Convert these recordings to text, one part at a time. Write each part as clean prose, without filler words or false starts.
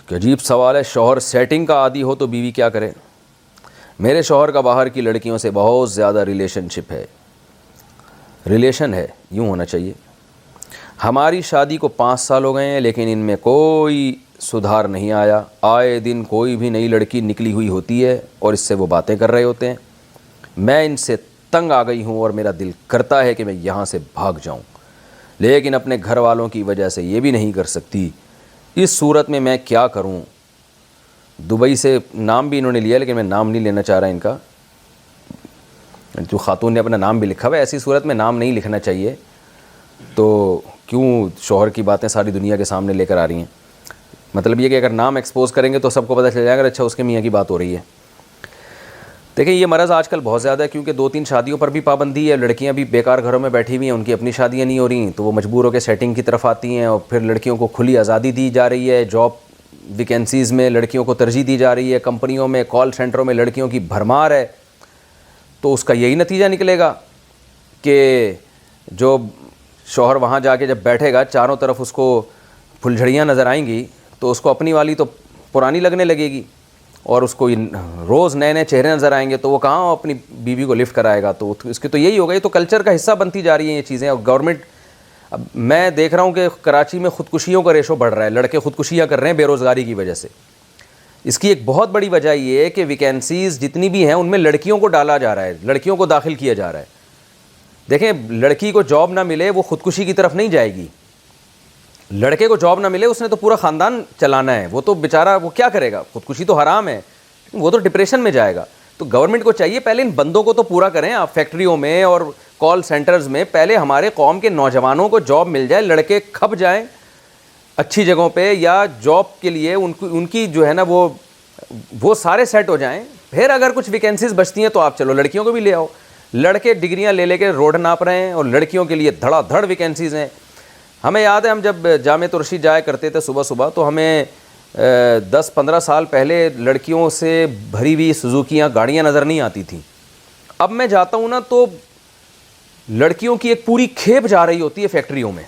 کہ عجیب سوال ہے، شوہر سیٹنگ کا عادی ہو تو بیوی کیا کرے؟ میرے شوہر کا باہر کی لڑکیوں سے بہت زیادہ ریلیشن ہے، یوں ہونا چاہیے۔ ہماری شادی کو 5 سال ہو گئے ہیں لیکن ان میں کوئی سدھار نہیں آیا۔ آئے دن کوئی بھی نئی لڑکی نکلی ہوئی ہوتی ہے اور اس سے وہ باتیں کر رہے ہوتے ہیں۔ میں ان سے تنگ آ گئی ہوں اور میرا دل کرتا ہے کہ میں یہاں سے بھاگ جاؤں، لیکن اپنے گھر والوں کی وجہ سے یہ بھی نہیں کر سکتی۔ اس صورت میں میں کیا کروں؟ دبئی سے نام بھی انہوں نے لیا لیکن میں نام نہیں لینا چاہ رہا ان کا، جو خاتون نے اپنا نام بھی لکھا ہوا ہے۔ ایسی صورت میں نام نہیں لکھنا چاہیے، تو کیوں شوہر کی باتیں ساری دنیا کے سامنے لے کر آ رہی ہیں؟ مطلب یہ کہ اگر نام ایکسپوز کریں گے تو سب کو پتہ چل جائے گا اچھا اس کے میاں کی بات ہو رہی ہے۔ دیکھیں یہ مرض آج کل بہت زیادہ ہے، کیونکہ 2-3 شادیوں پر بھی پابندی ہے، لڑکیاں بھی بیکار گھروں میں بیٹھی ہوئی ہیں، ان کی اپنی شادیاں نہیں ہو رہی، تو وہ مجبور ہو کے سیٹنگ کی طرف آتی ہیں، اور پھر لڑکیوں کو کھلی آزادی دی جا رہی ہے، جاب ویکینسیز میں لڑکیوں کو ترجیح دی جا رہی ہے، کمپنیوں میں کال سینٹروں میں لڑکیوں کی بھرمار ہے۔ تو اس کا یہی نتیجہ نکلے گا کہ جو شوہر وہاں جا کے جب بیٹھے گا چاروں طرف اس کو پھلجھڑیاں نظر آئیں گی تو اس کو اپنی والی تو پرانی لگنے لگے گی، اور اس کو روز نئے نئے چہرے نظر آئیں گے تو وہ کہاں اپنی بیوی کو لفٹ کرائے گا؟ تو اس کے تو یہی ہوگا۔ یہ تو کلچر کا حصہ بنتی جا رہی ہیں یہ چیزیں، اور گورنمنٹ، اب میں دیکھ رہا ہوں کہ کراچی میں خودکشیوں کا ریشو بڑھ رہا ہے، لڑکے خودکشیاں کر رہے ہیں بے روزگاری کی وجہ سے۔ اس کی ایک بہت بڑی وجہ یہ ہے کہ ویکینسیز جتنی بھی ہیں ان میں لڑکیوں کو ڈالا جا رہا ہے، لڑکیوں کو داخل کیا جا رہا ہے۔ دیکھیں لڑکی کو جاب نہ ملے وہ خودکشی کی طرف نہیں جائے گی، لڑکے کو جاب نہ ملے اس نے تو پورا خاندان چلانا ہے، وہ تو بیچارہ وہ کیا کرے گا؟ خودکشی تو حرام ہے، وہ تو ڈپریشن میں جائے گا۔ تو گورنمنٹ کو چاہیے پہلے ان بندوں کو تو پورا کریں، آپ فیکٹریوں میں اور کال سینٹرز میں پہلے ہمارے قوم کے نوجوانوں کو جاب مل جائے، لڑکے کھپ جائیں اچھی جگہوں پہ یا جاب کے لیے ان کی جو ہے نا وہ سارے سیٹ ہو جائیں، پھر اگر کچھ ویکینسیز بچتی ہیں تو آپ چلو لڑکیوں کو بھی لے آؤ۔ لڑکے ڈگریاں لے کے روڈ ناپ رہے ہیں اور لڑکیوں کے لیے دھڑا دھڑ ویکینسیز ہیں۔ ہمیں یاد ہے ہم جب جامعۃ الرشید جایا کرتے تھے صبح صبح تو ہمیں 10-15 سال پہلے لڑکیوں سے بھری ہوئی سوزوکیاں گاڑیاں نظر نہیں آتی تھیں۔ اب میں جاتا ہوں نا تو لڑکیوں کی ایک پوری کھیپ جا رہی ہوتی ہے فیکٹریوں میں۔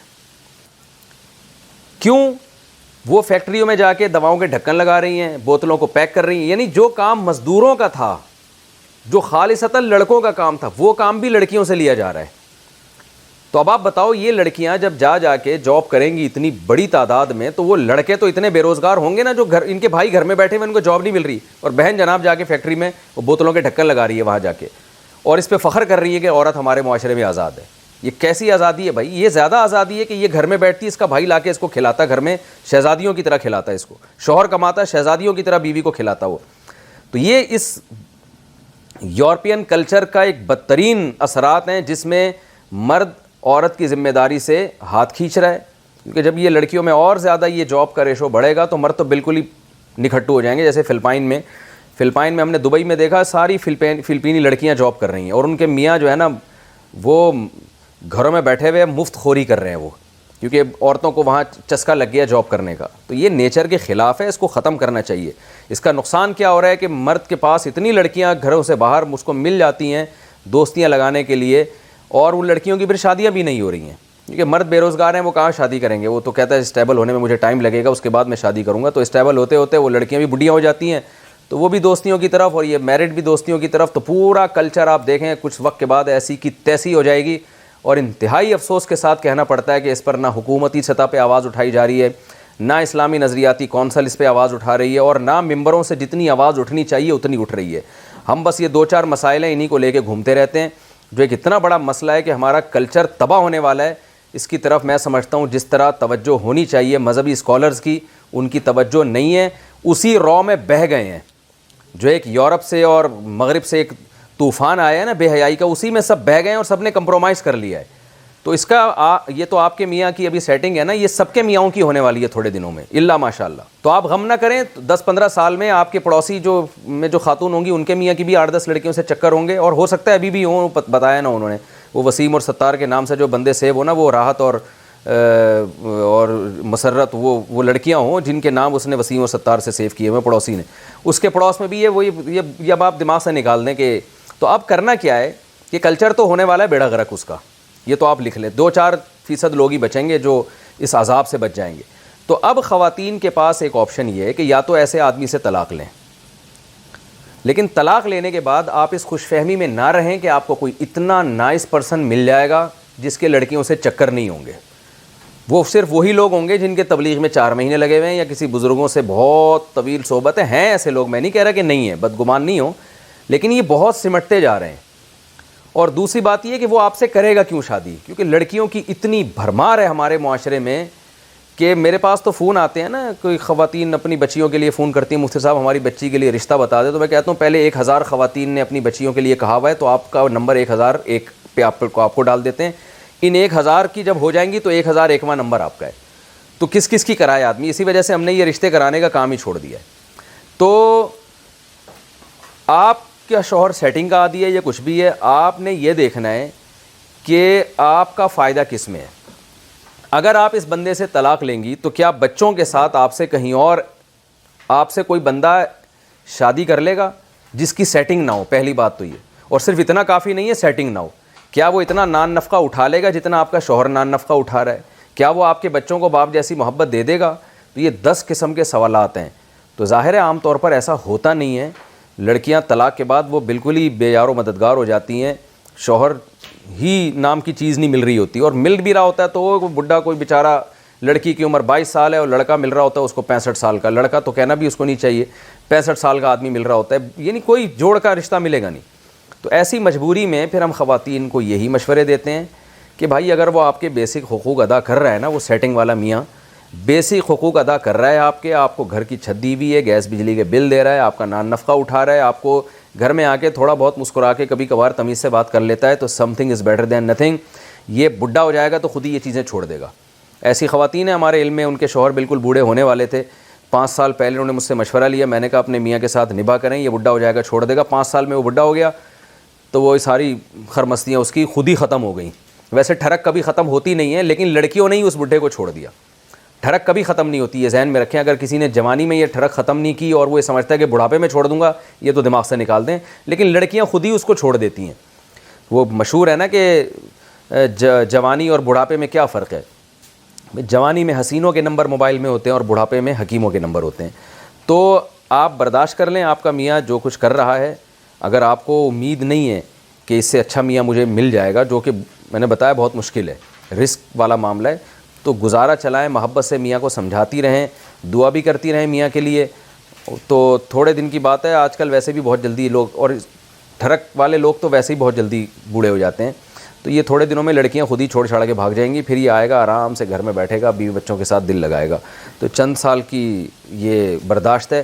کیوں؟ وہ فیکٹریوں میں جا کے دواؤں کے ڈھکن لگا رہی ہیں، بوتلوں کو پیک کر رہی ہیں، یعنی جو کام مزدوروں کا تھا، جو خالصتاً لڑکوں کا کام تھا، وہ کام بھی لڑکیوں سے لیا جا رہا ہے۔ تو اب آپ بتاؤ یہ لڑکیاں جب جا کے جاب کریں گی اتنی بڑی تعداد میں، تو وہ لڑکے تو اتنے بے روزگار ہوں گے نا، جو ان کے بھائی گھر میں بیٹھے ہوئے ان کو جاب نہیں مل رہی، اور بہن جناب جا کے فیکٹری میں وہ بوتلوں کے ڈھکن لگا رہی ہے وہاں جا کے، اور اس پہ فخر کر رہی ہے کہ عورت ہمارے معاشرے میں آزاد ہے۔ یہ کیسی آزادی ہے بھائی؟ یہ زیادہ آزادی ہے کہ یہ گھر میں بیٹھتی، اس کا بھائی لا کے اس کو کھلاتا، گھر میں شہزادیوں کی طرح کھلاتا ہے اس کو، شوہر کماتا ہے شہزادیوں کی طرح بیوی کو کھلاتا وہ۔ تو یہ اس یورپین کلچر کا ایک بدترین اثرات ہیں جس میں مرد عورت کی ذمہ داری سے ہاتھ کھینچ رہا ہے، کیونکہ جب یہ لڑکیوں میں اور زیادہ یہ جاب کا ریشو بڑھے گا تو مرد تو بالکل ہی نکھٹو ہو جائیں گے۔ جیسے فلپائن میں ہم نے دبئی میں دیکھا ساری فلپینی لڑکیاں جاب کر رہی ہیں، اور ان کے میاں جو ہے نا وہ گھروں میں بیٹھے ہوئے مفت خوری کر رہے ہیں وہ، کیونکہ عورتوں کو وہاں چسکا لگ گیا جاب کرنے کا۔ تو یہ نیچر کے خلاف ہے، اس کو ختم کرنا چاہیے۔ اس کا نقصان کیا ہو رہا ہے کہ مرد کے پاس اتنی لڑکیاں گھروں سے باہر اس کو مل جاتی ہیں دوستیاں لگانے کے لیے، اور ان لڑکیوں کی پھر شادیاں بھی نہیں ہو رہی ہیں، کیونکہ مرد بے روزگار ہیں، وہ کہاں شادی کریں گے؟ وہ تو کہتا ہے اسٹیبل ہونے میں مجھے ٹائم لگے گا، اس کے بعد میں شادی کروں گا۔ تو اسٹیبل ہوتے ہوتے وہ لڑکیاں بھی بڈھیاں ہو جاتی ہیں، تو وہ بھی دوستیوں کی طرف، اور یہ میرڈ بھی دوستیوں کی طرف۔ تو پورا کلچر آپ دیکھیں کچھ وقت کے بعد ایسی کی تیسی ہو جائے گی، اور انتہائی افسوس کے ساتھ کہنا پڑتا ہے کہ اس پر نہ حکومتی سطح پہ آواز اٹھائی جا رہی ہے، نہ اسلامی نظریاتی کونسل اس پہ آواز اٹھا رہی ہے، اور نہ ممبروں سے جتنی آواز اٹھنی چاہیے اتنی اٹھ رہی ہے۔ ہم بس یہ 2-4 مسائل ہیں انہی کو لے کے گھومتے رہتے ہیں، جو ایک اتنا بڑا مسئلہ ہے کہ ہمارا کلچر تباہ ہونے والا ہے۔ اس کی طرف میں سمجھتا ہوں جس طرح توجہ ہونی چاہیے مذہبی اسکالرز کی، ان کی توجہ نہیں ہے، اسی رو میں بہہ گئے ہیں۔ جو ایک یورپ سے اور مغرب سے ایک طوفان آیا ہے نا بے حیائی کا، اسی میں سب بہہ گئے ہیں اور سب نے کمپرومائز کر لیا ہے۔ تو اس کا یہ تو آپ کے میاں کی ابھی سیٹنگ ہے نا، یہ سب کے میاں کی ہونے والی ہے تھوڑے دنوں میں الا ماشاءاللہ۔ تو آپ غم نہ کریں، 10-15 سال میں آپ کے پڑوسی جو خاتون ہوں گی ان کے میاں کی بھی 8-10 لڑکیوں سے چکر ہوں گے، اور ہو سکتا ہے ابھی بھی ہوں، بتایا نا انہوں نے، وہ وسیم اور ستار کے نام سے جو بندے سیو ہو نا، وہ راحت اور مسرت وہ لڑکیاں ہوں جن کے نام اس نے وسیم اور ستار سے سیو کیے ہوئے پڑوسی نے، اس کے پڑوس میں بھی یہ اب آپ دماغ سے نکال دیں کہ تو اب کرنا کیا ہے کہ کلچر تو ہونے والا ہے بیڑا غرق اس کا، یہ تو آپ لکھ لیں، 2-4% لوگ ہی بچیں گے جو اس عذاب سے بچ جائیں گے۔ تو اب خواتین کے پاس ایک آپشن یہ ہے کہ یا تو ایسے آدمی سے طلاق لیں، لیکن طلاق لینے کے بعد آپ اس خوش فہمی میں نہ رہیں کہ آپ کو کوئی اتنا نائس پرسن مل جائے گا جس کے لڑکیوں سے چکر نہیں ہوں گے. وہ صرف وہی لوگ ہوں گے جن کے تبلیغ میں 4 مہینے لگے ہوئے ہیں یا کسی بزرگوں سے بہت طویل صحبت ہیں ایسے لوگ. میں نہیں کہہ رہا کہ نہیں ہے، بدگمان نہیں ہوں، لیکن یہ بہت سمٹتے جا رہے ہیں. اور دوسری بات یہ کہ وہ آپ سے کرے گا کیوں شادی، کیونکہ لڑکیوں کی اتنی بھرمار ہے ہمارے معاشرے میں کہ میرے پاس تو فون آتے ہیں نا، کوئی خواتین اپنی بچیوں کے لیے فون کرتی ہیں، مفتی صاحب ہماری بچی کے لیے رشتہ بتا دے. تو میں کہتا ہوں پہلے 1000 خواتین نے اپنی بچیوں کے لیے کہا ہوا ہے، تو آپ کا نمبر 1001 پہ آپ کو ڈال دیتے ہیں. ان 1000 کی جب ہو جائیں گی تو 1001واں نمبر آپ کا ہے. تو کس کس کی کرائے آدمی. اسی وجہ سے ہم نے یہ رشتے کرانے کا کام ہی چھوڑ دیا ہے. تو آپ کا شوہر سیٹنگ کا عادی ہے یا کچھ بھی ہے، آپ نے یہ دیکھنا ہے کہ آپ کا فائدہ کس میں ہے. اگر آپ اس بندے سے طلاق لیں گی تو کیا بچوں کے ساتھ آپ سے کہیں اور آپ سے کوئی بندہ شادی کر لے گا جس کی سیٹنگ نہ ہو؟ پہلی بات تو یہ. اور صرف اتنا کافی نہیں ہے سیٹنگ نہ ہو، کیا وہ اتنا نان نفقہ اٹھا لے گا جتنا آپ کا شوہر نان نفقہ اٹھا رہا ہے؟ کیا وہ آپ کے بچوں کو باپ جیسی محبت دے دے گا؟ تو یہ 10 قسم کے سوالات ہیں. تو ظاہر ہے عام طور پر ایسا ہوتا نہیں ہے. لڑکیاں طلاق کے بعد وہ بالکل ہی بے یار و مددگار ہو جاتی ہیں، شوہر ہی نام کی چیز نہیں مل رہی ہوتی، اور مل بھی رہا ہوتا ہے تو وہ بڈھا کوئی بیچارہ، لڑکی کی عمر 22 سال ہے اور لڑکا مل رہا ہوتا ہے اس کو 65 سال کا. لڑکا تو کہنا بھی اس کو نہیں چاہیے، 65 سال کا آدمی مل رہا ہوتا ہے، یعنی کوئی جوڑ کا رشتہ ملے گا نہیں. تو ایسی مجبوری میں پھر ہم خواتین کو یہی مشورے دیتے ہیں کہ بھائی اگر وہ آپ کے بیسک حقوق ادا کر رہا ہے نا، وہ سیٹنگ والا میاں بیسک حقوق ادا کر رہا ہے، آپ کو گھر کی چھت دی ہوئی ہے، گیس بجلی کے بل دے رہا ہے، آپ کا نان نفقہ اٹھا رہا ہے، آپ کو گھر میں آ کے تھوڑا بہت مسکرا کے کبھی کبھار تمیز سے بات کر لیتا ہے، تو some thing is better than nothing. یہ بڈھا ہو جائے گا تو خود ہی یہ چیزیں چھوڑ دے گا. ایسی خواتین ہیں ہمارے علم میں، ان کے شوہر بالکل بوڑھے ہونے والے تھے، 5 سال پہلے انہوں نے مجھ سے مشورہ لیا، میں نے کہا اپنے میاں کے ساتھ نباہ کریں، یہ بڈھا ہو جائے گا چھوڑ دے گا. 5 سال میں وہ بڈھا ہو گیا تو وہ ساری خرمستیاں اس کی خود ہی ختم ہو گئیں. ویسے ٹھڑک کبھی ختم ہوتی نہیں ہے، لیکن لڑکیوں نے ہی اس بڈھے کو چھوڑ دیا. ٹھڑک کبھی ختم نہیں ہوتی، یہ ذہن میں رکھیں. اگر کسی نے جوانی میں یہ ٹھڑک ختم نہیں کی اور وہ یہ سمجھتا ہے کہ بڑھاپے میں چھوڑ دوں گا، یہ تو دماغ سے نکال دیں. لیکن لڑکیاں خود ہی اس کو چھوڑ دیتی ہیں. وہ مشہور ہے نا کہ جوانی اور بڑھاپے میں کیا فرق ہے. جوانی میں حسینوں کے نمبر موبائل میں ہوتے ہیں اور بڑھاپے میں حکیموں کے نمبر ہوتے ہیں. تو آپ برداشت کر لیں، آپ کا میاں جو کچھ کر رہا ہے، اگر آپ کو امید نہیں ہے کہ اس سے اچھا میاں مجھے مل جائے گا، جو کہ میں نے بتایا بہت مشکل ہے، رسک والا معاملہ ہے، تو گزارا چلائیں، محبت سے میاں کو سمجھاتی رہیں، دعا بھی کرتی رہیں میاں کے لیے. تو تھوڑے دن کی بات ہے، آج کل ویسے بھی بہت جلدی لوگ، اور ٹھڑک والے لوگ تو ویسے ہی بہت جلدی بوڑھے ہو جاتے ہیں. تو یہ تھوڑے دنوں میں لڑکیاں خود ہی چھوڑ چھاڑ کے بھاگ جائیں گی، پھر یہ آئے گا آرام سے گھر میں بیٹھے گا، بیوی بچوں کے ساتھ دل لگائے گا. تو چند سال کی یہ برداشت ہے،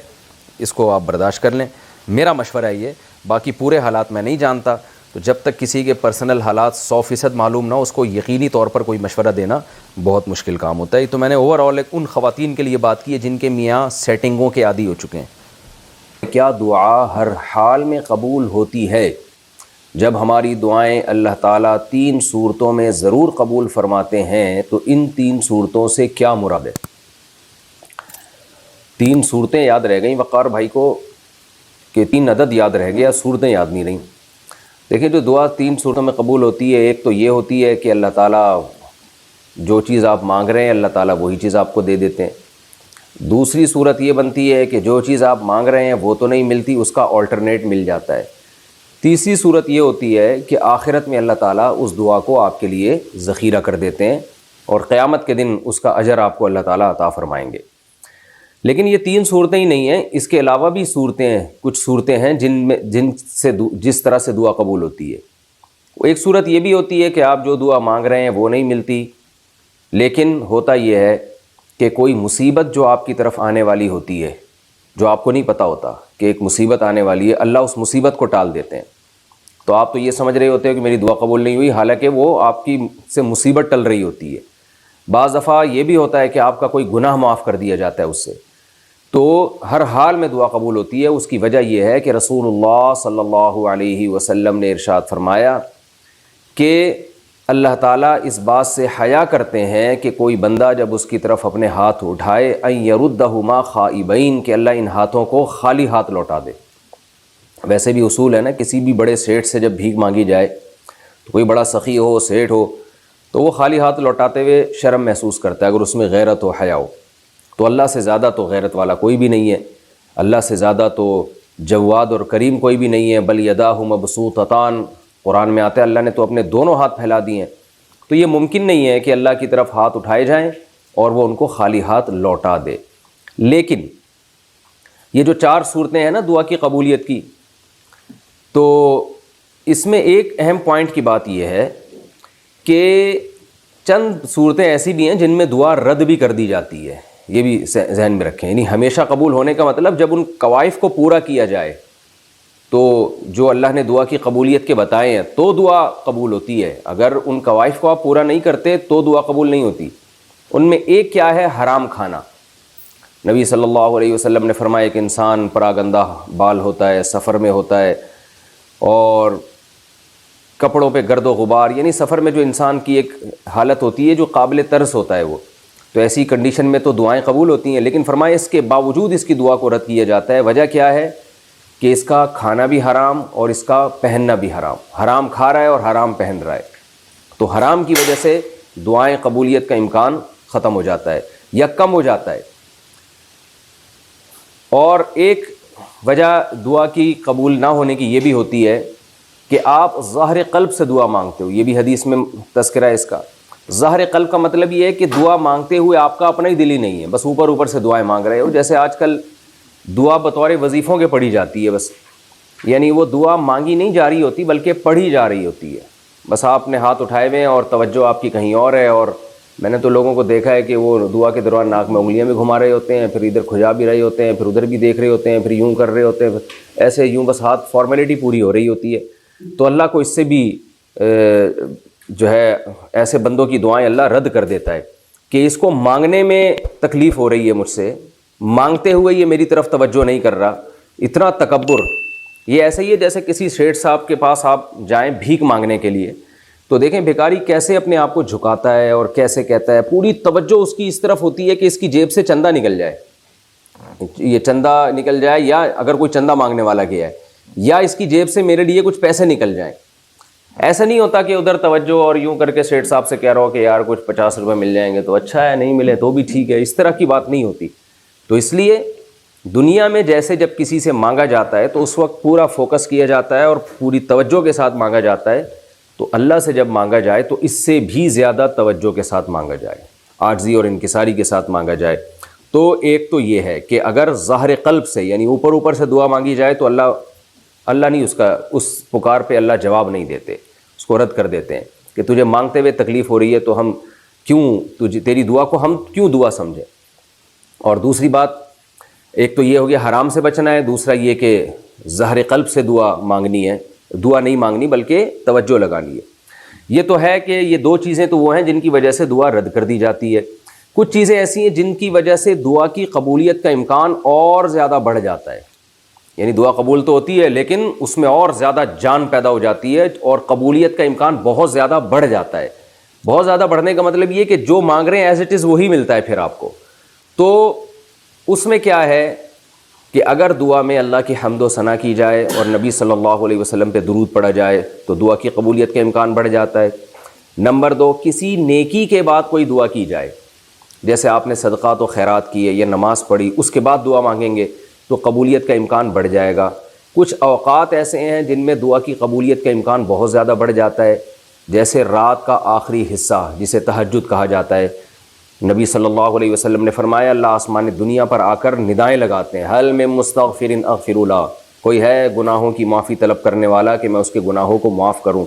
اس کو آپ برداشت کر لیں. میرا مشورہ ہے یہ، باقی پورے حالات میں نہیں جانتا. تو جب تک کسی کے پرسنل حالات 100% معلوم نہ ہو، اس کو یقینی طور پر کوئی مشورہ دینا بہت مشکل کام ہوتا ہے. تو میں نے اوور آل ان خواتین کے لیے بات کی ہے جن کے میاں سیٹنگوں کے عادی ہو چکے ہیں. کیا دعا ہر حال میں قبول ہوتی ہے؟ جب ہماری دعائیں اللہ تعالیٰ 3 صورتوں میں ضرور قبول فرماتے ہیں تو ان 3 صورتوں سے کیا مراد ہے؟ 3 صورتیں یاد رہ گئیں وقار بھائی کو، کہ 3 عدد یاد رہ گیا، صورتیں یاد نہیں رہیں. دیکھیں جو دعا 3 صورتوں میں قبول ہوتی ہے، ایک تو یہ ہوتی ہے کہ اللہ تعالیٰ جو چیز آپ مانگ رہے ہیں اللہ تعالیٰ وہی چیز آپ کو دے دیتے ہیں. دوسری صورت یہ بنتی ہے کہ جو چیز آپ مانگ رہے ہیں وہ تو نہیں ملتی، اس کا آلٹرنیٹ مل جاتا ہے. تیسری صورت یہ ہوتی ہے کہ آخرت میں اللہ تعالیٰ اس دعا کو آپ کے لیے ذخیرہ کر دیتے ہیں اور قیامت کے دن اس کا اجر آپ کو اللہ تعالیٰ عطا فرمائیں گے. لیکن یہ 3 صورتیں ہی نہیں ہیں، اس کے علاوہ بھی صورتیں ہیں، کچھ صورتیں ہیں جس طرح سے دعا قبول ہوتی ہے. ایک صورت یہ بھی ہوتی ہے کہ آپ جو دعا مانگ رہے ہیں وہ نہیں ملتی، لیکن ہوتا یہ ہے کہ کوئی مصیبت جو آپ کی طرف آنے والی ہوتی ہے، جو آپ کو نہیں پتہ ہوتا کہ ایک مصیبت آنے والی ہے، اللہ اس مصیبت کو ٹال دیتے ہیں. تو آپ تو یہ سمجھ رہے ہوتے ہو کہ میری دعا قبول نہیں ہوئی، حالانکہ وہ آپ کی سے مصیبت ٹل رہی ہوتی ہے. بعض دفعہ یہ بھی ہوتا ہے کہ آپ کا کوئی گناہ معاف کر دیا جاتا ہے اس سے. تو ہر حال میں دعا قبول ہوتی ہے. اس کی وجہ یہ ہے کہ رسول اللہ صلی اللہ علیہ وسلم نے ارشاد فرمایا کہ اللہ تعالیٰ اس بات سے حیا کرتے ہیں کہ کوئی بندہ جب اس کی طرف اپنے ہاتھ اٹھائے ان یردہما خائبین، کہ اللہ ان ہاتھوں کو خالی ہاتھ لوٹا دے. ویسے بھی اصول ہے نا، کسی بھی بڑے سیٹھ سے جب بھیک مانگی جائے تو کوئی بڑا سخی ہو، سیٹھ ہو، تو وہ خالی ہاتھ لوٹاتے ہوئے شرم محسوس کرتا ہے اگر اس میں غیرت و حیا ہو. تو اللہ سے زیادہ تو غیرت والا کوئی بھی نہیں ہے، اللہ سے زیادہ تو جواد اور کریم کوئی بھی نہیں ہے۔ بل یداہ مبسوطتان، قرآن میں آتا ہے اللہ نے تو اپنے دونوں ہاتھ پھیلا دیے ہیں، تو یہ ممکن نہیں ہے کہ اللہ کی طرف ہاتھ اٹھائے جائیں اور وہ ان کو خالی ہاتھ لوٹا دے۔ لیکن یہ جو 4 صورتیں ہیں نا دعا کی قبولیت کی، تو اس میں ایک اہم پوائنٹ کی بات یہ ہے کہ چند صورتیں ایسی بھی ہیں جن میں دعا رد بھی کر دی جاتی ہے، یہ بھی ذہن میں رکھیں۔ یعنی ہمیشہ قبول ہونے کا مطلب جب ان قوائف کو پورا کیا جائے، تو جو اللہ نے دعا کی قبولیت کے بتائے ہیں تو دعا قبول ہوتی ہے، اگر ان قوائف کو آپ پورا نہیں کرتے تو دعا قبول نہیں ہوتی۔ ان میں ایک کیا ہے؟ حرام کھانا۔ نبی صلی اللہ علیہ وسلم نے فرمایا کہ انسان پراگندہ بال ہوتا ہے، سفر میں ہوتا ہے، اور کپڑوں پہ گرد و غبار، یعنی سفر میں جو انسان کی ایک حالت ہوتی ہے جو قابل ترس ہوتا ہے وہ، تو ایسی کنڈیشن میں تو دعائیں قبول ہوتی ہیں، لیکن فرمایا اس کے باوجود اس کی دعا کو رد کیا جاتا ہے۔ وجہ کیا ہے؟ کہ اس کا کھانا بھی حرام اور اس کا پہننا بھی حرام، حرام کھا رہا ہے اور حرام پہن رہا ہے، تو حرام کی وجہ سے دعائیں قبولیت کا امکان ختم ہو جاتا ہے یا کم ہو جاتا ہے۔ اور ایک وجہ دعا کی قبول نہ ہونے کی یہ بھی ہوتی ہے کہ آپ ظاہر قلب سے دعا مانگتے ہو، یہ بھی حدیث میں تذکرہ ہے اس کا۔ ظاہر قلب کا مطلب یہ ہے کہ دعا مانگتے ہوئے آپ کا اپنا ہی دل ہی نہیں ہے، بس اوپر اوپر سے دعائیں مانگ رہے ہو، جیسے آج کل دعا بطور وظیفوں کے پڑھی جاتی ہے بس، یعنی وہ دعا مانگی نہیں جا رہی ہوتی بلکہ پڑھی جا رہی ہوتی ہے، بس آپ نے ہاتھ اٹھائے ہوئے ہیں اور توجہ آپ کی کہیں اور ہے۔ اور میں نے تو لوگوں کو دیکھا ہے کہ وہ دعا کے دوران ناک میں انگلیاں بھی گھما رہے ہوتے ہیں، پھر ادھر کھجا بھی رہے ہوتے ہیں، پھر ادھر بھی دیکھ رہے ہوتے ہیں، پھر یوں کر رہے ہوتے ہیں، ایسے یوں بس ہاتھ فارمیلٹی پوری ہو رہی ہوتی ہے۔ تو اللہ کو اس سے بھی جو ہے ایسے بندوں کی دعائیں اللہ رد کر دیتا ہے کہ اس کو مانگنے میں تکلیف ہو رہی ہے مجھ سے، مانگتے ہوئے یہ میری طرف توجہ نہیں کر رہا، اتنا تکبر۔ یہ ایسا ہی ہے جیسے کسی شیخ صاحب کے پاس آپ جائیں بھیک مانگنے کے لیے، تو دیکھیں بھیکاری کیسے اپنے آپ کو جھکاتا ہے اور کیسے کہتا ہے، پوری توجہ اس کی اس طرف ہوتی ہے کہ اس کی جیب سے چندہ نکل جائے، یہ چندہ نکل جائے، یا اگر کوئی چندہ مانگنے والا گیا ہے، یا اس کی جیب سے میرے لیے کچھ پیسے نکل جائیں۔ ایسا نہیں ہوتا کہ ادھر توجہ اور یوں کر کے سیٹھ صاحب سے کہہ رہا ہو کہ یار کچھ 50 روپے مل جائیں گے تو اچھا ہے، نہیں ملے تو بھی ٹھیک ہے، اس طرح کی بات نہیں ہوتی۔ تو اس لیے دنیا میں جیسے جب کسی سے مانگا جاتا ہے تو اس وقت پورا فوکس کیا جاتا ہے اور پوری توجہ کے ساتھ مانگا جاتا ہے، تو اللہ سے جب مانگا جائے تو اس سے بھی زیادہ توجہ کے ساتھ مانگا جائے، عاجزی اور انکساری کے ساتھ مانگا جائے۔ تو ایک تو یہ ہے کہ اگر ظاہر قلب سے یعنی اوپر اوپر سے دعا مانگی جائے تو اللہ نہیں اس پکار پہ اللہ جواب نہیں دیتے، اس کو رد کر دیتے ہیں کہ تجھے مانگتے ہوئے تکلیف ہو رہی ہے تو ہم کیوں تیری دعا کو ہم کیوں دعا سمجھیں۔ اور دوسری بات، ایک تو یہ ہو گیا حرام سے بچنا ہے، دوسرا یہ کہ ظاہر قلب سے دعا مانگنی ہے، دعا نہیں مانگنی بلکہ توجہ لگانی ہے۔ یہ تو ہے کہ یہ 2 چیزیں تو وہ ہیں جن کی وجہ سے دعا رد کر دی جاتی ہے۔ کچھ چیزیں ایسی ہیں جن کی وجہ سے دعا کی قبولیت کا امکان اور زیادہ بڑھ جاتا ہے، یعنی دعا قبول تو ہوتی ہے لیکن اس میں اور زیادہ جان پیدا ہو جاتی ہے اور قبولیت کا امکان بہت زیادہ بڑھ جاتا ہے۔ بہت زیادہ بڑھنے کا مطلب یہ کہ جو مانگ رہے ہیں ایز اٹ از وہی ملتا ہے پھر آپ کو۔ تو اس میں کیا ہے کہ اگر دعا میں اللہ کی حمد و ثنا کی جائے اور نبی صلی اللہ علیہ وسلم پہ درود پڑھا جائے تو دعا کی قبولیت کا امکان بڑھ جاتا ہے۔ نمبر 2، کسی نیکی کے بعد کوئی دعا کی جائے، جیسے آپ نے صدقات و خیرات کیے یا نماز پڑھی، اس کے بعد دعا مانگیں گے تو قبولیت کا امکان بڑھ جائے گا۔ کچھ اوقات ایسے ہیں جن میں دعا کی قبولیت کا امکان بہت زیادہ بڑھ جاتا ہے، جیسے رات کا آخری حصہ جسے تہجد کہا جاتا ہے۔ نبی صلی اللہ علیہ وسلم نے فرمایا اللہ آسمان دنیا پر آ کر ندائیں لگاتے ہیں، حل من مستغفر اغفر له، کوئی ہے گناہوں کی معافی طلب کرنے والا کہ میں اس کے گناہوں کو معاف کروں،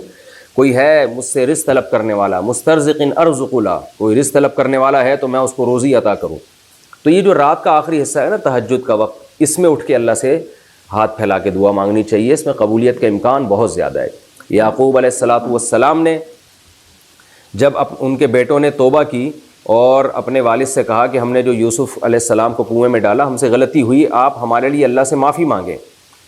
کوئی ہے مجھ سے رزق طلب کرنے والا، مسترزق ارزق له، کوئی رزق طلب کرنے والا ہے تو میں اس کو روزی عطا کروں۔ تو یہ جو رات کا آخری حصہ ہے نا تہجد کا وقت، اس میں اٹھ کے اللہ سے ہاتھ پھیلا کے دعا مانگنی چاہیے، اس میں قبولیت کا امکان بہت زیادہ ہے۔ یعقوب علیہ السلام نے جب ان کے بیٹوں نے توبہ کی اور اپنے والد سے کہا کہ ہم نے جو یوسف علیہ السلام کو کنویں میں ڈالا ہم سے غلطی ہوئی، آپ ہمارے لیے اللہ سے معافی مانگیں،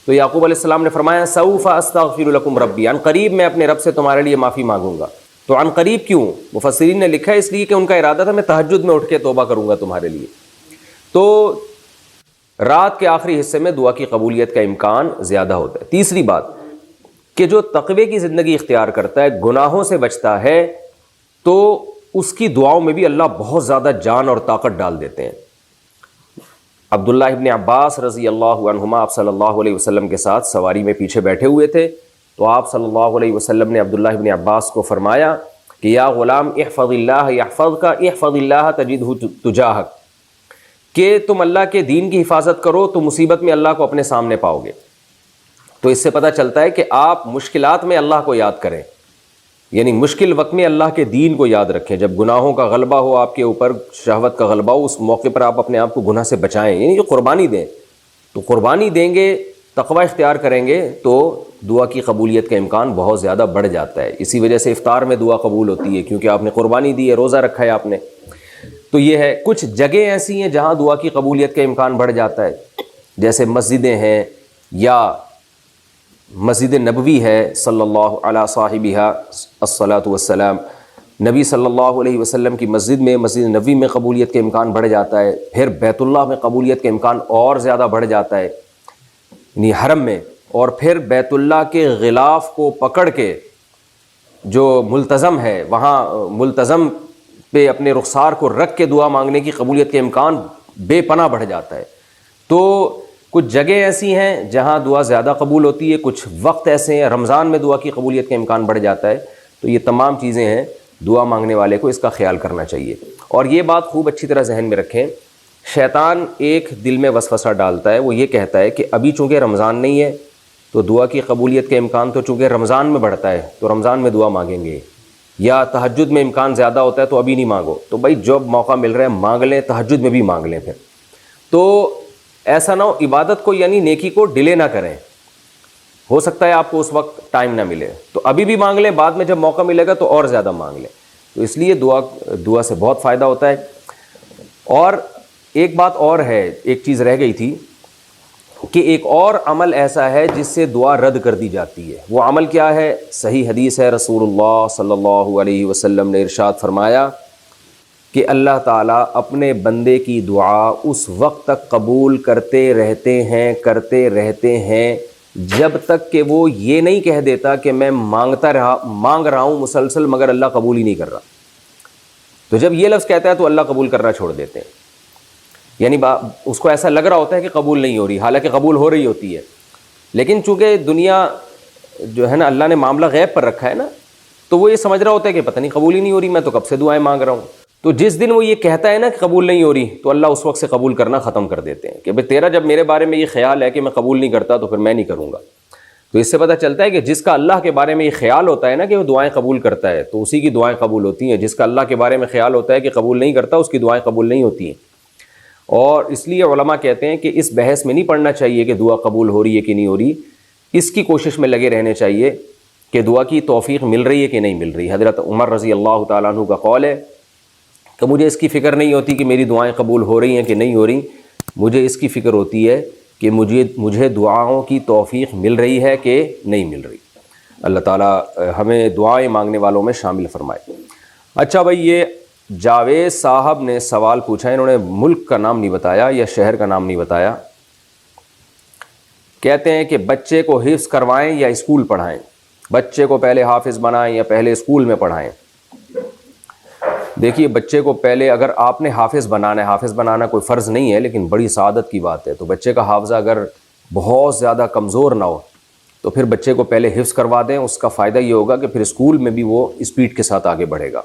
تو یعقوب علیہ السلام نے فرمایا سوف استغفر لکم ربی، عن قریب میں اپنے رب سے تمہارے لیے معافی مانگوں گا۔ تو عن قریب کیوں؟ مفسرین نے لکھا ہے اس لیے کہ ان کا ارادہ تھا میں تہجد میں اٹھ کے توبہ کروں گا تمہارے لیے۔ تو رات کے آخری حصے میں دعا کی قبولیت کا امکان زیادہ ہوتا ہے۔ تیسری بات کہ جو تقوی کی زندگی اختیار کرتا ہے، گناہوں سے بچتا ہے، تو اس کی دعاؤں میں بھی اللہ بہت زیادہ جان اور طاقت ڈال دیتے ہیں۔ عبداللہ ابن عباس رضی اللہ عنہما آپ صلی اللہ علیہ وسلم کے ساتھ سواری میں پیچھے بیٹھے ہوئے تھے، تو آپ صلی اللہ علیہ وسلم نے عبداللہ ابن عباس کو فرمایا کہ یا غلام احفظ اللہ یحفظک احفظ اللہ تجدہ تجاہک، کہ تم اللہ کے دین کی حفاظت کرو تو مصیبت میں اللہ کو اپنے سامنے پاؤ گے۔ تو اس سے پتہ چلتا ہے کہ آپ مشکلات میں اللہ کو یاد کریں، یعنی مشکل وقت میں اللہ کے دین کو یاد رکھیں۔ جب گناہوں کا غلبہ ہو آپ کے اوپر، شہوت کا غلبہ ہو، اس موقع پر آپ اپنے آپ کو گناہ سے بچائیں، یعنی جو قربانی دیں، تو قربانی دیں گے، تقوی اختیار کریں گے تو دعا کی قبولیت کا امکان بہت زیادہ بڑھ جاتا ہے۔ اسی وجہ سے افطار میں دعا قبول ہوتی ہے، کیونکہ آپ نے قربانی دی ہے، روزہ رکھا ہے آپ نے۔ تو یہ ہے، کچھ جگہیں ایسی ہیں جہاں دعا کی قبولیت کا امکان بڑھ جاتا ہے، جیسے مسجدیں ہیں یا مسجد نبوی ہے صلی اللہ علیہ صاحبہ الصلاۃ والسلام، نبی صلی اللہ علیہ وسلم کی مسجد میں، مسجد نبوی میں قبولیت کا امکان بڑھ جاتا ہے۔ پھر بیت اللہ میں قبولیت کا امکان اور زیادہ بڑھ جاتا ہے، یعنی حرم میں۔ اور پھر بیت اللہ کے غلاف کو پکڑ کے جو ملتزم ہے، وہاں ملتزم پہ اپنے رخسار کو رکھ کے دعا مانگنے کی قبولیت کے امکان بے پناہ بڑھ جاتا ہے۔ تو کچھ جگہیں ایسی ہیں جہاں دعا زیادہ قبول ہوتی ہے، کچھ وقت ایسے ہیں، رمضان میں دعا کی قبولیت کا امکان بڑھ جاتا ہے۔ تو یہ تمام چیزیں ہیں، دعا مانگنے والے کو اس کا خیال کرنا چاہیے۔ اور یہ بات خوب اچھی طرح ذہن میں رکھیں، شیطان ایک دل میں وسوسہ ڈالتا ہے، وہ یہ کہتا ہے کہ ابھی چونکہ رمضان نہیں ہے تو دعا کی قبولیت کے امکان تو چونکہ رمضان میں بڑھتا ہے تو رمضان میں دعا مانگیں گے، یا تہجد میں امکان زیادہ ہوتا ہے تو ابھی نہیں مانگو۔ تو بھائی جب موقع مل رہا ہے مانگ لیں، تہجد میں بھی مانگ لیں۔ پھر تو ایسا نہ ہو عبادت کو یعنی نیکی کو ڈیلے نہ کریں، ہو سکتا ہے آپ کو اس وقت ٹائم نہ ملے تو ابھی بھی مانگ لیں، بعد میں جب موقع ملے گا تو اور زیادہ مانگ لیں۔ تو اس لیے دعا سے بہت فائدہ ہوتا ہے۔ اور ایک بات اور ہے، ایک چیز رہ گئی تھی کہ ایک اور عمل ایسا ہے جس سے دعا رد کر دی جاتی ہے۔ وہ عمل کیا ہے؟ صحیح حدیث ہے، رسول اللہ صلی اللہ علیہ وسلم نے ارشاد فرمایا کہ اللہ تعالیٰ اپنے بندے کی دعا اس وقت تک قبول کرتے رہتے ہیں جب تک کہ وہ یہ نہیں کہہ دیتا کہ میں مانگ رہا ہوں مسلسل مگر اللہ قبول ہی نہیں کر رہا۔ تو جب یہ لفظ کہتا ہے تو اللہ قبول کرنا چھوڑ دیتے ہیں، یعنی اس کو ایسا لگ رہا ہوتا ہے کہ قبول نہیں ہو رہی، حالانکہ قبول ہو رہی ہوتی ہے، لیکن چونکہ دنیا جو ہے نا اللہ نے معاملہ غیب پر رکھا ہے نا، تو وہ یہ سمجھ رہا ہوتا ہے کہ پتہ نہیں قبول ہی نہیں ہو رہی، میں تو کب سے دعائیں مانگ رہا ہوں۔ تو جس دن وہ یہ کہتا ہے نا کہ قبول نہیں ہو رہی تو اللہ اس وقت سے قبول کرنا ختم کر دیتے ہیں کہ بھئی تیرا جب میرے بارے میں یہ خیال ہے کہ میں قبول نہیں کرتا تو پھر میں نہیں کروں گا۔ تو اس سے پتہ چلتا ہے کہ جس کا اللہ کے بارے میں یہ خیال ہوتا ہے نا کہ وہ دعائیں قبول کرتا ہے تو اسی کی دعائیں قبول ہوتی ہیں، جس کا اللہ کے بارے میں خیال ہوتا ہے کہ قبول نہیں کرتا اس کی دعائیں قبول نہیں ہوتی ہیں۔ اور اس لیے علماء کہتے ہیں کہ اس بحث میں نہیں پڑھنا چاہیے کہ دعا قبول ہو رہی ہے کہ نہیں ہو رہی، اس کی کوشش میں لگے رہنے چاہیے کہ دعا کی توفیق مل رہی ہے کہ نہیں مل رہی۔ حضرت عمر رضی اللہ تعالیٰ عنہ کا قول ہے کہ مجھے اس کی فکر نہیں ہوتی کہ میری دعائیں قبول ہو رہی ہیں کہ نہیں ہو رہی، مجھے اس کی فکر ہوتی ہے کہ مجھے دعاؤں کی توفیق مل رہی ہے کہ نہیں مل رہی۔ اللہ تعالیٰ ہمیں دعائیں مانگنے والوں میں شامل فرمائے۔ اچھا بھائی، یہ جاوید صاحب نے سوال پوچھا، انہوں نے ملک کا نام نہیں بتایا یا شہر کا نام نہیں بتایا، کہتے ہیں کہ بچے کو حفظ کروائیں یا اسکول پڑھائیں، بچے کو پہلے حافظ بنائیں یا پہلے اسکول میں پڑھائیں؟ دیکھیے بچے کو پہلے اگر آپ نے حافظ بنانا ہے، حافظ بنانا کوئی فرض نہیں ہے لیکن بڑی سعادت کی بات ہے، تو بچے کا حافظہ اگر بہت زیادہ کمزور نہ ہو تو پھر بچے کو پہلے حفظ کروا دیں، اس کا فائدہ یہ ہوگا کہ پھر اسکول میں بھی وہ اسپیڈ کے ساتھ آگے بڑھے گا۔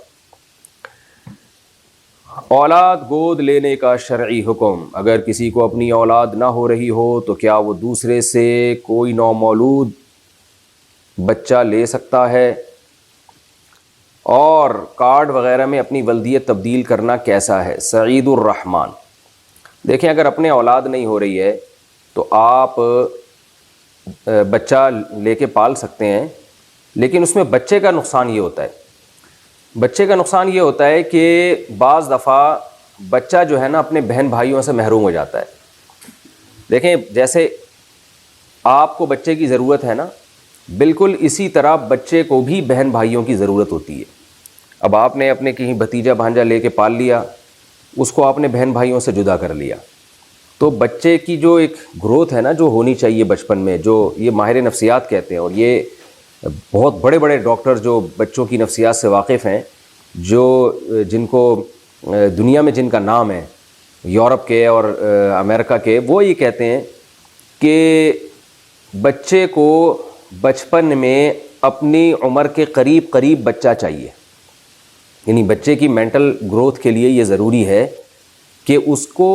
اولاد گود لینے کا شرعی حکم، اگر کسی کو اپنی اولاد نہ ہو رہی ہو تو کیا وہ دوسرے سے کوئی نومولود بچہ لے سکتا ہے؟ اور کارڈ وغیرہ میں اپنی ولدیت تبدیل کرنا کیسا ہے؟ سعید الرحمن، دیکھیں اگر اپنے اولاد نہیں ہو رہی ہے تو آپ بچہ لے کے پال سکتے ہیں، لیکن اس میں بچے کا نقصان یہ ہوتا ہے کہ بعض دفعہ بچہ جو ہے نا اپنے بہن بھائیوں سے محروم ہو جاتا ہے۔ دیکھیں جیسے آپ کو بچے کی ضرورت ہے نا، بالکل اسی طرح بچے کو بھی بہن بھائیوں کی ضرورت ہوتی ہے۔ اب آپ نے اپنے کہیں بھتیجا بھانجا لے کے پال لیا، اس کو آپ نے بہن بھائیوں سے جدا کر لیا، تو بچے کی جو ایک گروتھ ہے نا جو ہونی چاہیے بچپن میں، جو یہ ماہر نفسیات کہتے ہیں، اور یہ بہت بڑے بڑے ڈاکٹر جو بچوں کی نفسیات سے واقف ہیں، جن کو دنیا میں جن کا نام ہے، یورپ کے اور امریکہ کے، وہ یہ کہتے ہیں کہ بچے کو بچپن میں اپنی عمر کے قریب قریب بچہ چاہیے، یعنی بچے کی مینٹل گروتھ کے لیے یہ ضروری ہے کہ اس کو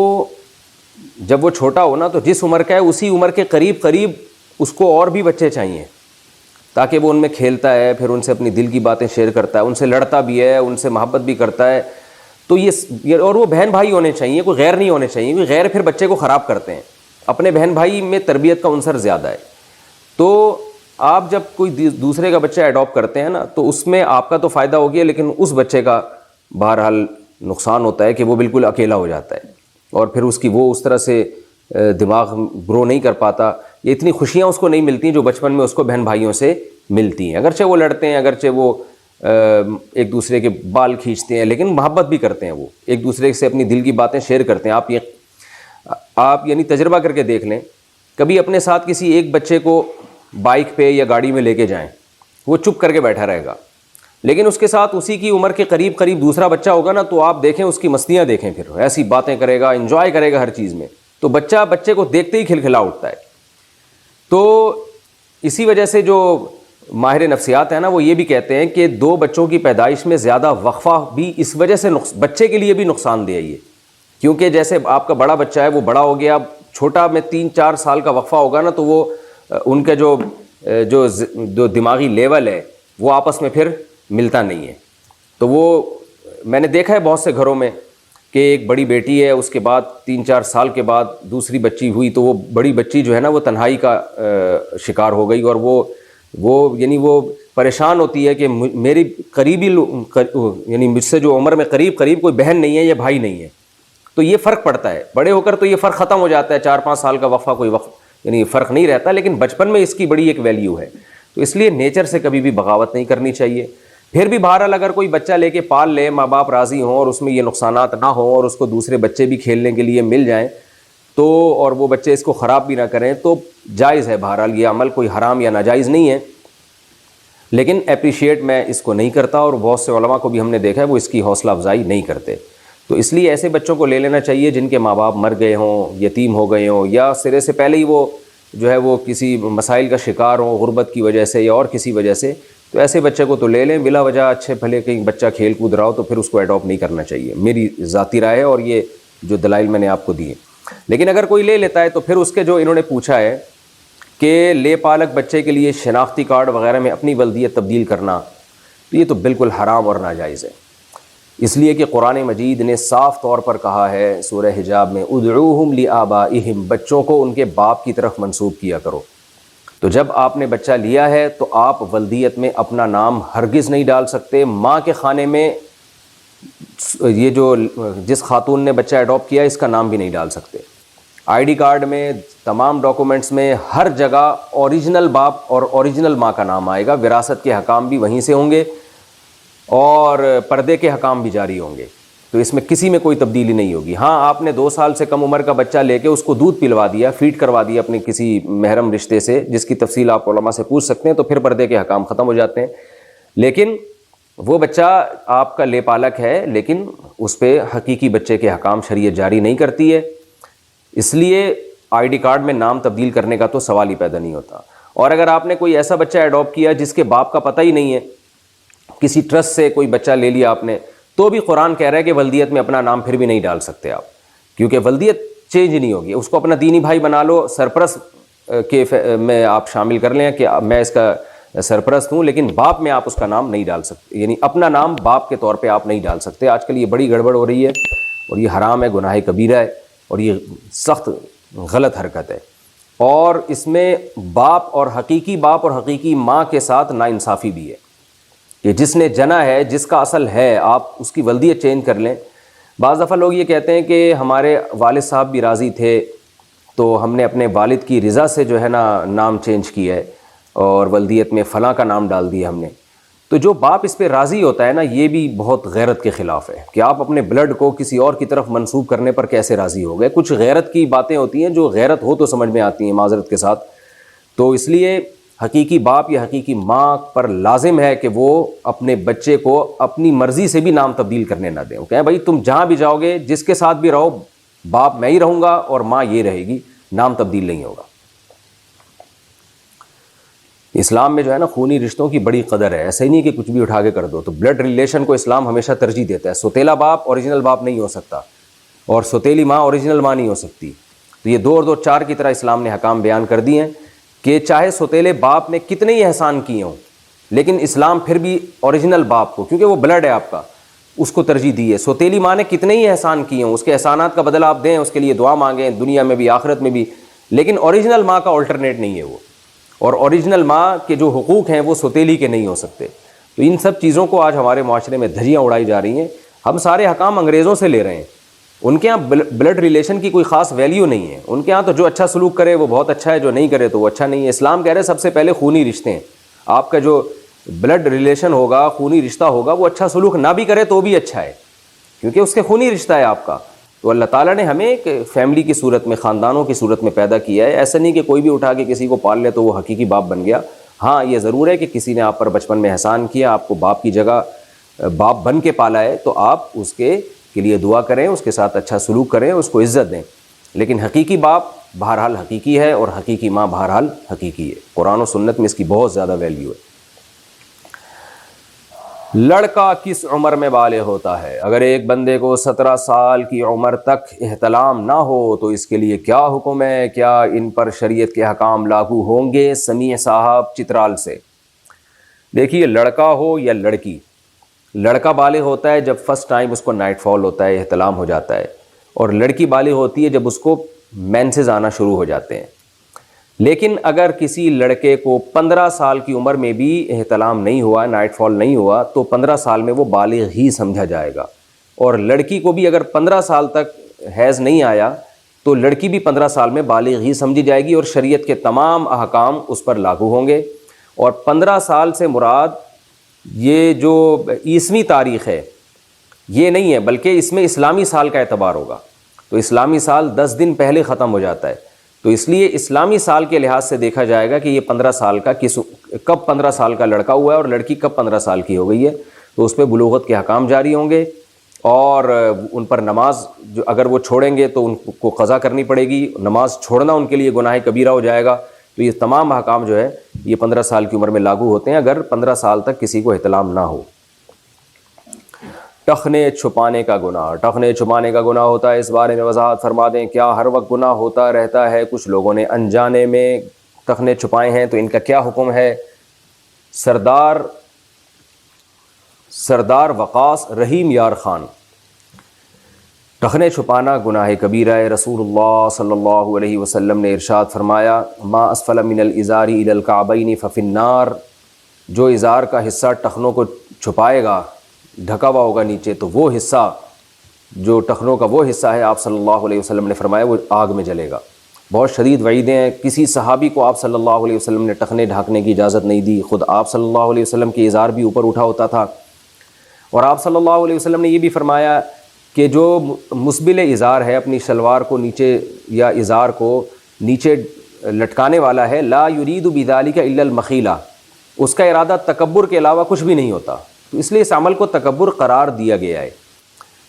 جب وہ چھوٹا ہو نا تو جس عمر کا ہے اسی عمر کے قریب قریب اس کو اور بھی بچے چاہیے، تاکہ وہ ان میں کھیلتا ہے، پھر ان سے اپنی دل کی باتیں شیئر کرتا ہے، ان سے لڑتا بھی ہے، ان سے محبت بھی کرتا ہے. تو یہ اور وہ بہن بھائی ہونے چاہیے، کوئی غیر نہیں ہونے چاہیے، کیونکہ غیر پھر بچے کو خراب کرتے ہیں. اپنے بہن بھائی میں تربیت کا عنصر زیادہ ہے. تو آپ جب کوئی دوسرے کا بچہ ایڈاپٹ کرتے ہیں نا تو اس میں آپ کا تو فائدہ ہو گیا، لیکن اس بچے کا بہرحال نقصان ہوتا ہے کہ وہ بالکل اکیلا ہو جاتا ہے، اور پھر اس کی وہ اس طرح سے دماغ گرو نہیں کر پاتا. یہ اتنی خوشیاں اس کو نہیں ملتی جو بچپن میں اس کو بہن بھائیوں سے ملتی ہیں. اگرچہ وہ لڑتے ہیں، اگرچہ وہ ایک دوسرے کے بال کھینچتے ہیں، لیکن محبت بھی کرتے ہیں، وہ ایک دوسرے سے اپنی دل کی باتیں شیئر کرتے ہیں. آپ یعنی تجربہ کر کے دیکھ لیں، کبھی اپنے ساتھ کسی ایک بچے کو بائک پہ یا گاڑی میں لے کے جائیں، وہ چپ کر کے بیٹھا رہے گا، لیکن اس کے ساتھ اسی کی عمر کے قریب قریب دوسرا بچہ ہوگا نا تو آپ دیکھیں اس کی مستیاں دیکھیں، پھر ایسی باتیں کرے گا، انجوائے کرے گا ہر چیز میں، تو بچے کو دیکھتے ہی کھلکھلا اٹھتا ہے. تو اسی وجہ سے جو ماہر نفسیات ہیں نا وہ یہ بھی کہتے ہیں کہ 2 بچوں کی پیدائش میں زیادہ وقفہ بھی اس وجہ سے بچے کے لیے بھی نقصان دہ ہے یہ، کیونکہ جیسے آپ کا بڑا بچہ ہے وہ بڑا ہو گیا، چھوٹا میں 3-4 سال کا وقفہ ہوگا نا تو وہ ان کے جو دماغی لیول ہے وہ آپس میں پھر ملتا نہیں ہے. تو وہ میں نے دیکھا ہے بہت سے گھروں میں کہ ایک بڑی بیٹی ہے، اس کے بعد 3-4 سال کے بعد دوسری بچی ہوئی تو وہ بڑی بچی جو ہے نا وہ تنہائی کا شکار ہو گئی، اور وہ پریشان ہوتی ہے کہ میری قریبی یعنی مجھ سے جو عمر میں قریب کوئی بہن نہیں ہے یا بھائی نہیں ہے. تو یہ فرق پڑتا ہے، بڑے ہو کر تو یہ فرق ختم ہو جاتا ہے، 4-5 سال کا وقفہ کوئی یعنی فرق نہیں رہتا، لیکن بچپن میں اس کی بڑی ایک ویلیو ہے. تو اس لیے نیچر سے کبھی بھی بغاوت نہیں کرنی چاہیے. پھر بھی بہرحال اگر کوئی بچہ لے کے پال لے، ماں باپ راضی ہوں اور اس میں یہ نقصانات نہ ہوں اور اس کو دوسرے بچے بھی کھیلنے کے لیے مل جائیں تو، اور وہ بچے اس کو خراب بھی نہ کریں تو جائز ہے. بہرحال یہ عمل کوئی حرام یا ناجائز نہیں ہے، لیکن اپریشیٹ میں اس کو نہیں کرتا، اور بہت سے علماء کو بھی ہم نے دیکھا ہے وہ اس کی حوصلہ افزائی نہیں کرتے. تو اس لیے ایسے بچوں کو لے لینا چاہیے جن کے ماں باپ مر گئے ہوں، یتیم ہو گئے ہوں، یا سرے سے پہلے ہی وہ جو ہے وہ کسی مسائل کا شکار ہوں، غربت کی وجہ سے یا اور کسی وجہ سے. تو ایسے بچے کو تو لے لیں بلا وجہ، اچھے بھلے کہیں بچہ کھیل کود رہا ہو تو پھر اس کو ایڈاپٹ نہیں کرنا چاہیے، میری ذاتی رائے ہے، اور یہ جو دلائل میں نے آپ کو دیے. لیکن اگر کوئی لے لیتا ہے تو پھر اس کے جو انہوں نے پوچھا ہے کہ لے پالک بچے کے لیے شناختی کارڈ وغیرہ میں اپنی ولدیت تبدیل کرنا، تو یہ تو بالکل حرام اور ناجائز ہے. اس لیے کہ قرآن مجید نے صاف طور پر کہا ہے سورہ حجاب میں، ادعوہم لآبائہم، بچوں کو ان کے باپ کی طرف منسوب کیا کرو. تو جب آپ نے بچہ لیا ہے تو آپ ولدیت میں اپنا نام ہرگز نہیں ڈال سکتے. ماں کے خانے میں یہ جو جس خاتون نے بچہ ایڈاپٹ کیا اس کا نام بھی نہیں ڈال سکتے. آئی ڈی کارڈ میں، تمام ڈاکومنٹس میں، ہر جگہ اوریجنل باپ اور اوریجنل ماں کا نام آئے گا. وراثت کے حکام بھی وہیں سے ہوں گے اور پردے کے حکام بھی جاری ہوں گے. تو اس میں کسی میں کوئی تبدیلی نہیں ہوگی. ہاں آپ نے 2 سال سے کم عمر کا بچہ لے کے اس کو دودھ پلوا دیا، فیڈ کروا دیا اپنے کسی محرم رشتے سے، جس کی تفصیل آپ علماء سے پوچھ سکتے ہیں، تو پھر پردے کے حکام ختم ہو جاتے ہیں. لیکن وہ بچہ آپ کا لے پالک ہے، لیکن اس پہ حقیقی بچے کے حکام شریعت جاری نہیں کرتی ہے. اس لیے آئی ڈی کارڈ میں نام تبدیل کرنے کا تو سوال ہی پیدا نہیں ہوتا. اور اگر آپ نے کوئی ایسا بچہ ایڈاپٹ کیا جس کے باپ کا پتہ ہی نہیں ہے، کسی ٹرسٹ سے کوئی بچہ لے لیا آپ نے، تو بھی قرآن کہہ رہا ہے کہ ولدیت میں اپنا نام پھر بھی نہیں ڈال سکتے آپ، کیونکہ ولدیت چینج نہیں ہوگی. اس کو اپنا دینی بھائی بنا لو، سرپرست کے میں آپ شامل کر لیں کہ میں اس کا سرپرست ہوں، لیکن باپ میں آپ اس کا نام نہیں ڈال سکتے، یعنی اپنا نام باپ کے طور پہ آپ نہیں ڈال سکتے. آج کل یہ بڑی گڑبڑ ہو رہی ہے اور یہ حرام ہے، گناہ کبیرہ ہے، اور یہ سخت غلط حرکت ہے. اور اس میں باپ اور حقیقی ماں کے ساتھ ناانصافی بھی ہے کہ جس نے جنا ہے، جس کا اصل ہے، آپ اس کی ولدیت چینج کر لیں. بعض دفعہ لوگ یہ کہتے ہیں کہ ہمارے والد صاحب بھی راضی تھے تو ہم نے اپنے والد کی رضا سے جو ہے نا نام چینج کیا ہے اور ولدیت میں فلاں کا نام ڈال دیا ہم نے. تو جو باپ اس پہ راضی ہوتا ہے نا، یہ بھی بہت غیرت کے خلاف ہے کہ آپ اپنے بلڈ کو کسی اور کی طرف منسوب کرنے پر کیسے راضی ہو گئے. کچھ غیرت کی باتیں ہوتی ہیں جو غیرت ہو تو سمجھ میں آتی ہیں معذرت کے ساتھ. تو اس لیے حقیقی باپ یا حقیقی ماں پر لازم ہے کہ وہ اپنے بچے کو اپنی مرضی سے بھی نام تبدیل کرنے نہ دیں. وہ کہیں بھائی تم جہاں بھی جاؤ گے، جس کے ساتھ بھی رہو، باپ میں ہی رہوں گا اور ماں یہ رہے گی، نام تبدیل نہیں ہوگا۔ اسلام میں جو ہے نا خونی رشتوں کی بڑی قدر ہے، ایسا ہی نہیں کہ کچھ بھی اٹھا کے کر دو۔ تو بلڈ ریلیشن کو اسلام ہمیشہ ترجیح دیتا ہے۔ سوتیلا باپ اوریجنل باپ نہیں ہو سکتا، اور سوتیلی ماں اوریجنل ماں نہیں ہو سکتی۔ تو یہ 2 اور 2 4 کی طرح اسلام نے حکام بیان کر دیے ہیں کہ چاہے سوتیلے باپ نے کتنے ہی احسان کیے ہوں، لیکن اسلام پھر بھی اوریجنل باپ کو، کیونکہ وہ بلڈ ہے آپ کا، اس کو ترجیح دی ہے۔ سوتیلی ماں نے کتنے ہی احسان کیے ہوں، اس کے احسانات کا بدلہ آپ دیں، اس کے لیے دعا مانگیں دنیا میں بھی آخرت میں بھی، لیکن اوریجنل ماں کا آلٹرنیٹ نہیں ہے وہ، اور اوریجنل ماں کے جو حقوق ہیں وہ سوتیلی کے نہیں ہو سکتے۔ تو ان سب چیزوں کو آج ہمارے معاشرے میں دھجیاں اڑائی جا رہی ہیں۔ ہم سارے حکام انگریزوں سے لے رہے ہیں، ان کے ہاں بلڈ ریلیشن کی کوئی خاص ویلیو نہیں ہے، ان کے ہاں تو جو اچھا سلوک کرے وہ بہت اچھا ہے، جو نہیں کرے تو وہ اچھا نہیں ہے۔ اسلام کہہ رہے سب سے پہلے خونی رشتے ہیں، آپ کا جو بلڈ ریلیشن ہوگا، خونی رشتہ ہوگا، وہ اچھا سلوک نہ بھی کرے تو بھی اچھا ہے، کیونکہ اس کے خونی رشتہ ہے آپ کا۔ تو اللہ تعالیٰ نے ہمیں ایک فیملی کی صورت میں، خاندانوں کی صورت میں پیدا کیا ہے۔ ایسا نہیں کہ کوئی بھی اٹھا کے کسی کو پال لے تو وہ حقیقی باپ بن گیا۔ ہاں یہ ضرور ہے کہ کسی نے آپ پر بچپن میں احسان کیا، آپ کو باپ کی جگہ باپ بن کے پالا ہے، تو آپ اس کے لیے دعا کریں، اس کے ساتھ اچھا سلوک کریں، اس کو عزت دیں۔ لیکن حقیقی باپ بہرحال حقیقی ہے، اور حقیقی ماں بہرحال حقیقی ہے۔ قرآن و سنت میں اس کی بہت زیادہ ویلیو ہے۔ لڑکا کس عمر میں بالغ ہوتا ہے؟ اگر ایک بندے کو 17 سال کی عمر تک احتلام نہ ہو تو اس کے لیے کیا حکم ہے؟ کیا ان پر شریعت کے احکام لاگو ہوں گے؟ سمیع صاحب چترال سے۔ دیکھیے، لڑکا ہو یا لڑکی، لڑکا بالغ ہوتا ہے جب فرسٹ ٹائم اس کو نائٹ فال ہوتا ہے، احتلام ہو جاتا ہے، اور لڑکی بالغ ہوتی ہے جب اس کو مینسز آنا شروع ہو جاتے ہیں۔ لیکن اگر کسی لڑکے کو 15 سال کی عمر میں بھی احتلام نہیں ہوا، نائٹ فال نہیں ہوا، تو 15 سال میں وہ بالغ ہی سمجھا جائے گا۔ اور لڑکی کو بھی اگر 15 سال تک حیض نہیں آیا تو لڑکی بھی 15 سال میں بالغ ہی سمجھی جائے گی، اور شریعت کے تمام احکام اس پر لاگو ہوں گے۔ اور 15 سال سے مراد یہ جو عیسوی تاریخ ہے یہ نہیں ہے، بلکہ اس میں اسلامی سال کا اعتبار ہوگا۔ تو اسلامی سال 10 دن پہلے ختم ہو جاتا ہے، تو اس لیے اسلامی سال کے لحاظ سے دیکھا جائے گا کہ یہ 15 سال کا کب 15 سال کا لڑکا ہوا ہے اور لڑکی کب 15 سال کی ہو گئی ہے۔ تو اس پہ بلوغت کے حکام جاری ہوں گے، اور ان پر نماز جو اگر وہ چھوڑیں گے تو ان کو قضا کرنی پڑے گی، نماز چھوڑنا ان کے لیے گناہ کبیرہ ہو جائے گا۔ تو یہ تمام احکام جو ہے یہ 15 سال کی عمر میں لاگو ہوتے ہیں اگر 15 سال تک کسی کو احتلام نہ ہو۔ ٹخنے چھپانے کا گناہ، ٹخنے چھپانے کا گناہ ہوتا ہے، اس بارے میں وضاحت فرما دیں۔ کیا ہر وقت گناہ ہوتا رہتا ہے؟ کچھ لوگوں نے انجانے میں ٹخنے چھپائے ہیں تو ان کا کیا حکم ہے؟ سردار وقاص رحیم یار خان۔ ٹخنے چھپانا گناہ کبیرہ ہے۔ رسول اللہ صلی اللہ علیہ وسلم نے ارشاد فرمایا، ما اسفل من الازار الی الکعبین ففی النار، جو ازار کا حصہ ٹخنوں کو چھپائے گا، ڈھکا ہوا ہوگا نیچے، تو وہ حصہ جو ٹخنوں کا وہ حصہ ہے، آپ صلی اللہ علیہ وسلم نے فرمایا وہ آگ میں جلے گا۔ بہت شدید وعیدیں ہیں۔ کسی صحابی کو آپ صلی اللہ علیہ وسلم نے ٹخنے ڈھانکنے کی اجازت نہیں دی، خود آپ صلی اللہ علیہ وسلم کے ازار بھی اوپر اٹھا ہوتا تھا، اور آپ صلی اللہ علیہ وسلم نے یہ بھی فرمایا کہ جو مسبل ازار ہے، اپنی شلوار کو نیچے یا ازار کو نیچے لٹکانے والا ہے، لا یرید بذالک الا المخیلہ، اس کا ارادہ تکبر کے علاوہ کچھ بھی نہیں ہوتا، تو اس لیے اس عمل کو تکبر قرار دیا گیا ہے۔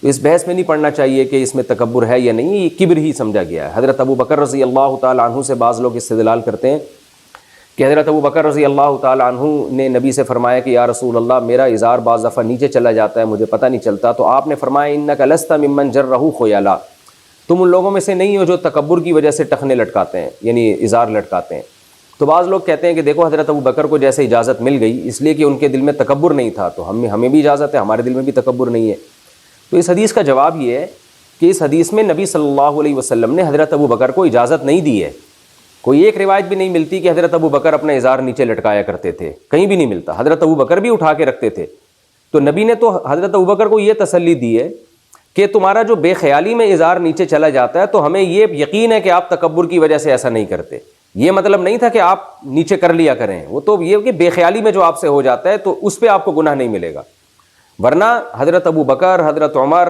تو اس بحث میں نہیں پڑھنا چاہیے کہ اس میں تکبر ہے یا نہیں، یہ کبر ہی سمجھا گیا ہے۔ حضرت ابو بکر رضی اللہ تعالی عنہ سے بعض لوگ استدلال کرتے ہیں کہ حضرت ابو بکر رضی اللہ تعالی عنہ نے نبی سے فرمایا کہ یا رسول اللہ، میرا ازار بعض دفعہ نیچے چلا جاتا ہے، مجھے پتہ نہیں چلتا، تو آپ نے فرمایا انک لست ممن جرہ خیلا، تم ان لوگوں میں سے نہیں ہو جو تکبر کی وجہ سے ٹخنے لٹکاتے ہیں، یعنی ازار لٹکاتے ہیں۔ تو بعض لوگ کہتے ہیں کہ دیکھو حضرت ابو بکر کو جیسے اجازت مل گئی اس لیے کہ ان کے دل میں تکبر نہیں تھا، تو ہمیں بھی اجازت ہے، ہمارے دل میں بھی تکبر نہیں ہے۔ تو اس حدیث کا جواب یہ ہے کہ اس حدیث میں نبی صلی اللہ علیہ وسلم نے حضرت ابو بکر کو اجازت نہیں دی ہے۔ کوئی ایک روایت بھی نہیں ملتی کہ حضرت ابو بکر اپنا ازار نیچے لٹکایا کرتے تھے، کہیں بھی نہیں ملتا۔ حضرت ابو بکر بھی اٹھا کے رکھتے تھے۔ تو نبی نے تو حضرت ابو بکر کو یہ تسلی دی ہے کہ تمہارا جو بے خیالی میں ازار نیچے چلا جاتا ہے تو ہمیں یہ یقین ہے کہ آپ تکبر کی وجہ سے ایسا نہیں کرتے۔ یہ مطلب نہیں تھا کہ آپ نیچے کر لیا کریں، وہ تو یہ کہ بے خیالی میں جو آپ سے ہو جاتا ہے تو اس پہ آپ کو گناہ نہیں ملے گا۔ ورنہ حضرت ابو بکر، حضرت عمر،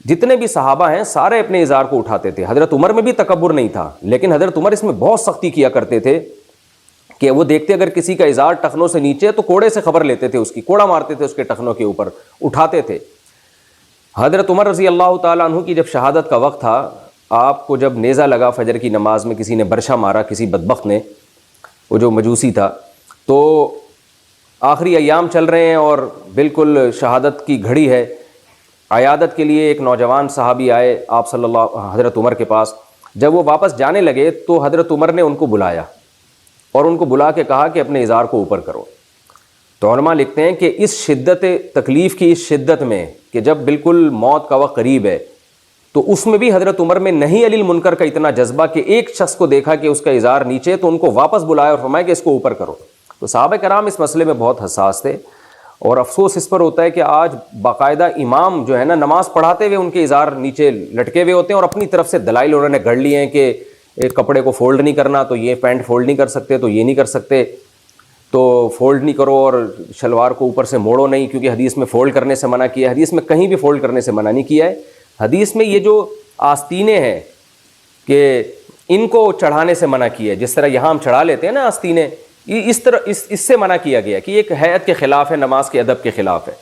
جتنے بھی صحابہ ہیں سارے اپنے ازار کو اٹھاتے تھے۔ حضرت عمر میں بھی تکبر نہیں تھا، لیکن حضرت عمر اس میں بہت سختی کیا کرتے تھے کہ وہ دیکھتے اگر کسی کا ازار ٹخنوں سے نیچے تو کوڑے سے خبر لیتے تھے، اس کی کوڑا مارتے تھے، اس کے ٹخنوں کے اوپر اٹھاتے تھے۔ حضرت عمر رضی اللہ تعالیٰ عنہ کی جب شہادت کا وقت تھا، آپ کو جب نیزہ لگا فجر کی نماز میں، کسی نے برشا مارا، کسی بدبخت نے، وہ جو مجوسی تھا، تو آخری ایام چل رہے ہیں اور بالکل شہادت کی گھڑی ہے، عیادت کے لیے ایک نوجوان صحابی آئے آپ صلی اللہ حضرت عمر کے پاس. جب وہ واپس جانے لگے تو حضرت عمر نے ان کو بلایا اور ان کو بلا کے کہا کہ اپنے ازار کو اوپر کرو. تو علماء لکھتے ہیں کہ اس شدت تکلیف کی، اس شدت میں کہ جب بالکل موت کا وقت قریب ہے، تو اس میں بھی حضرت عمر میں نہیں علی المنکر کا اتنا جذبہ کہ ایک شخص کو دیکھا کہ اس کا ازار نیچے، تو ان کو واپس بلایا اور فرمایا کہ اس کو اوپر کرو. تو صحابہ کرام اس مسئلے میں بہت حساس تھے، اور افسوس اس پر ہوتا ہے کہ آج باقاعدہ امام جو ہے نا، نماز پڑھاتے ہوئے ان کے ازار نیچے لٹکے ہوئے ہوتے ہیں، اور اپنی طرف سے دلائل انہوں نے گھڑ لیے ہیں کہ ایک کپڑے کو فولڈ نہیں کرنا، تو یہ پینٹ فولڈ نہیں کر سکتے، تو یہ نہیں کر سکتے، تو فولڈ نہیں کرو، اور شلوار کو اوپر سے موڑو نہیں، کیونکہ حدیث میں فولڈ کرنے سے منع کیا ہے. حدیث میں کہیں بھی فولڈ کرنے سے منع نہیں کیا ہے. حدیث میں یہ جو آستینیں ہیں کہ ان کو چڑھانے سے منع کیا ہے، جس طرح یہاں ہم چڑھا لیتے ہیں نا آستینیں، اس طرح اس سے منع کیا گیا کہ یہ ایک ہیئت کے خلاف ہے، نماز کے ادب کے خلاف ہے.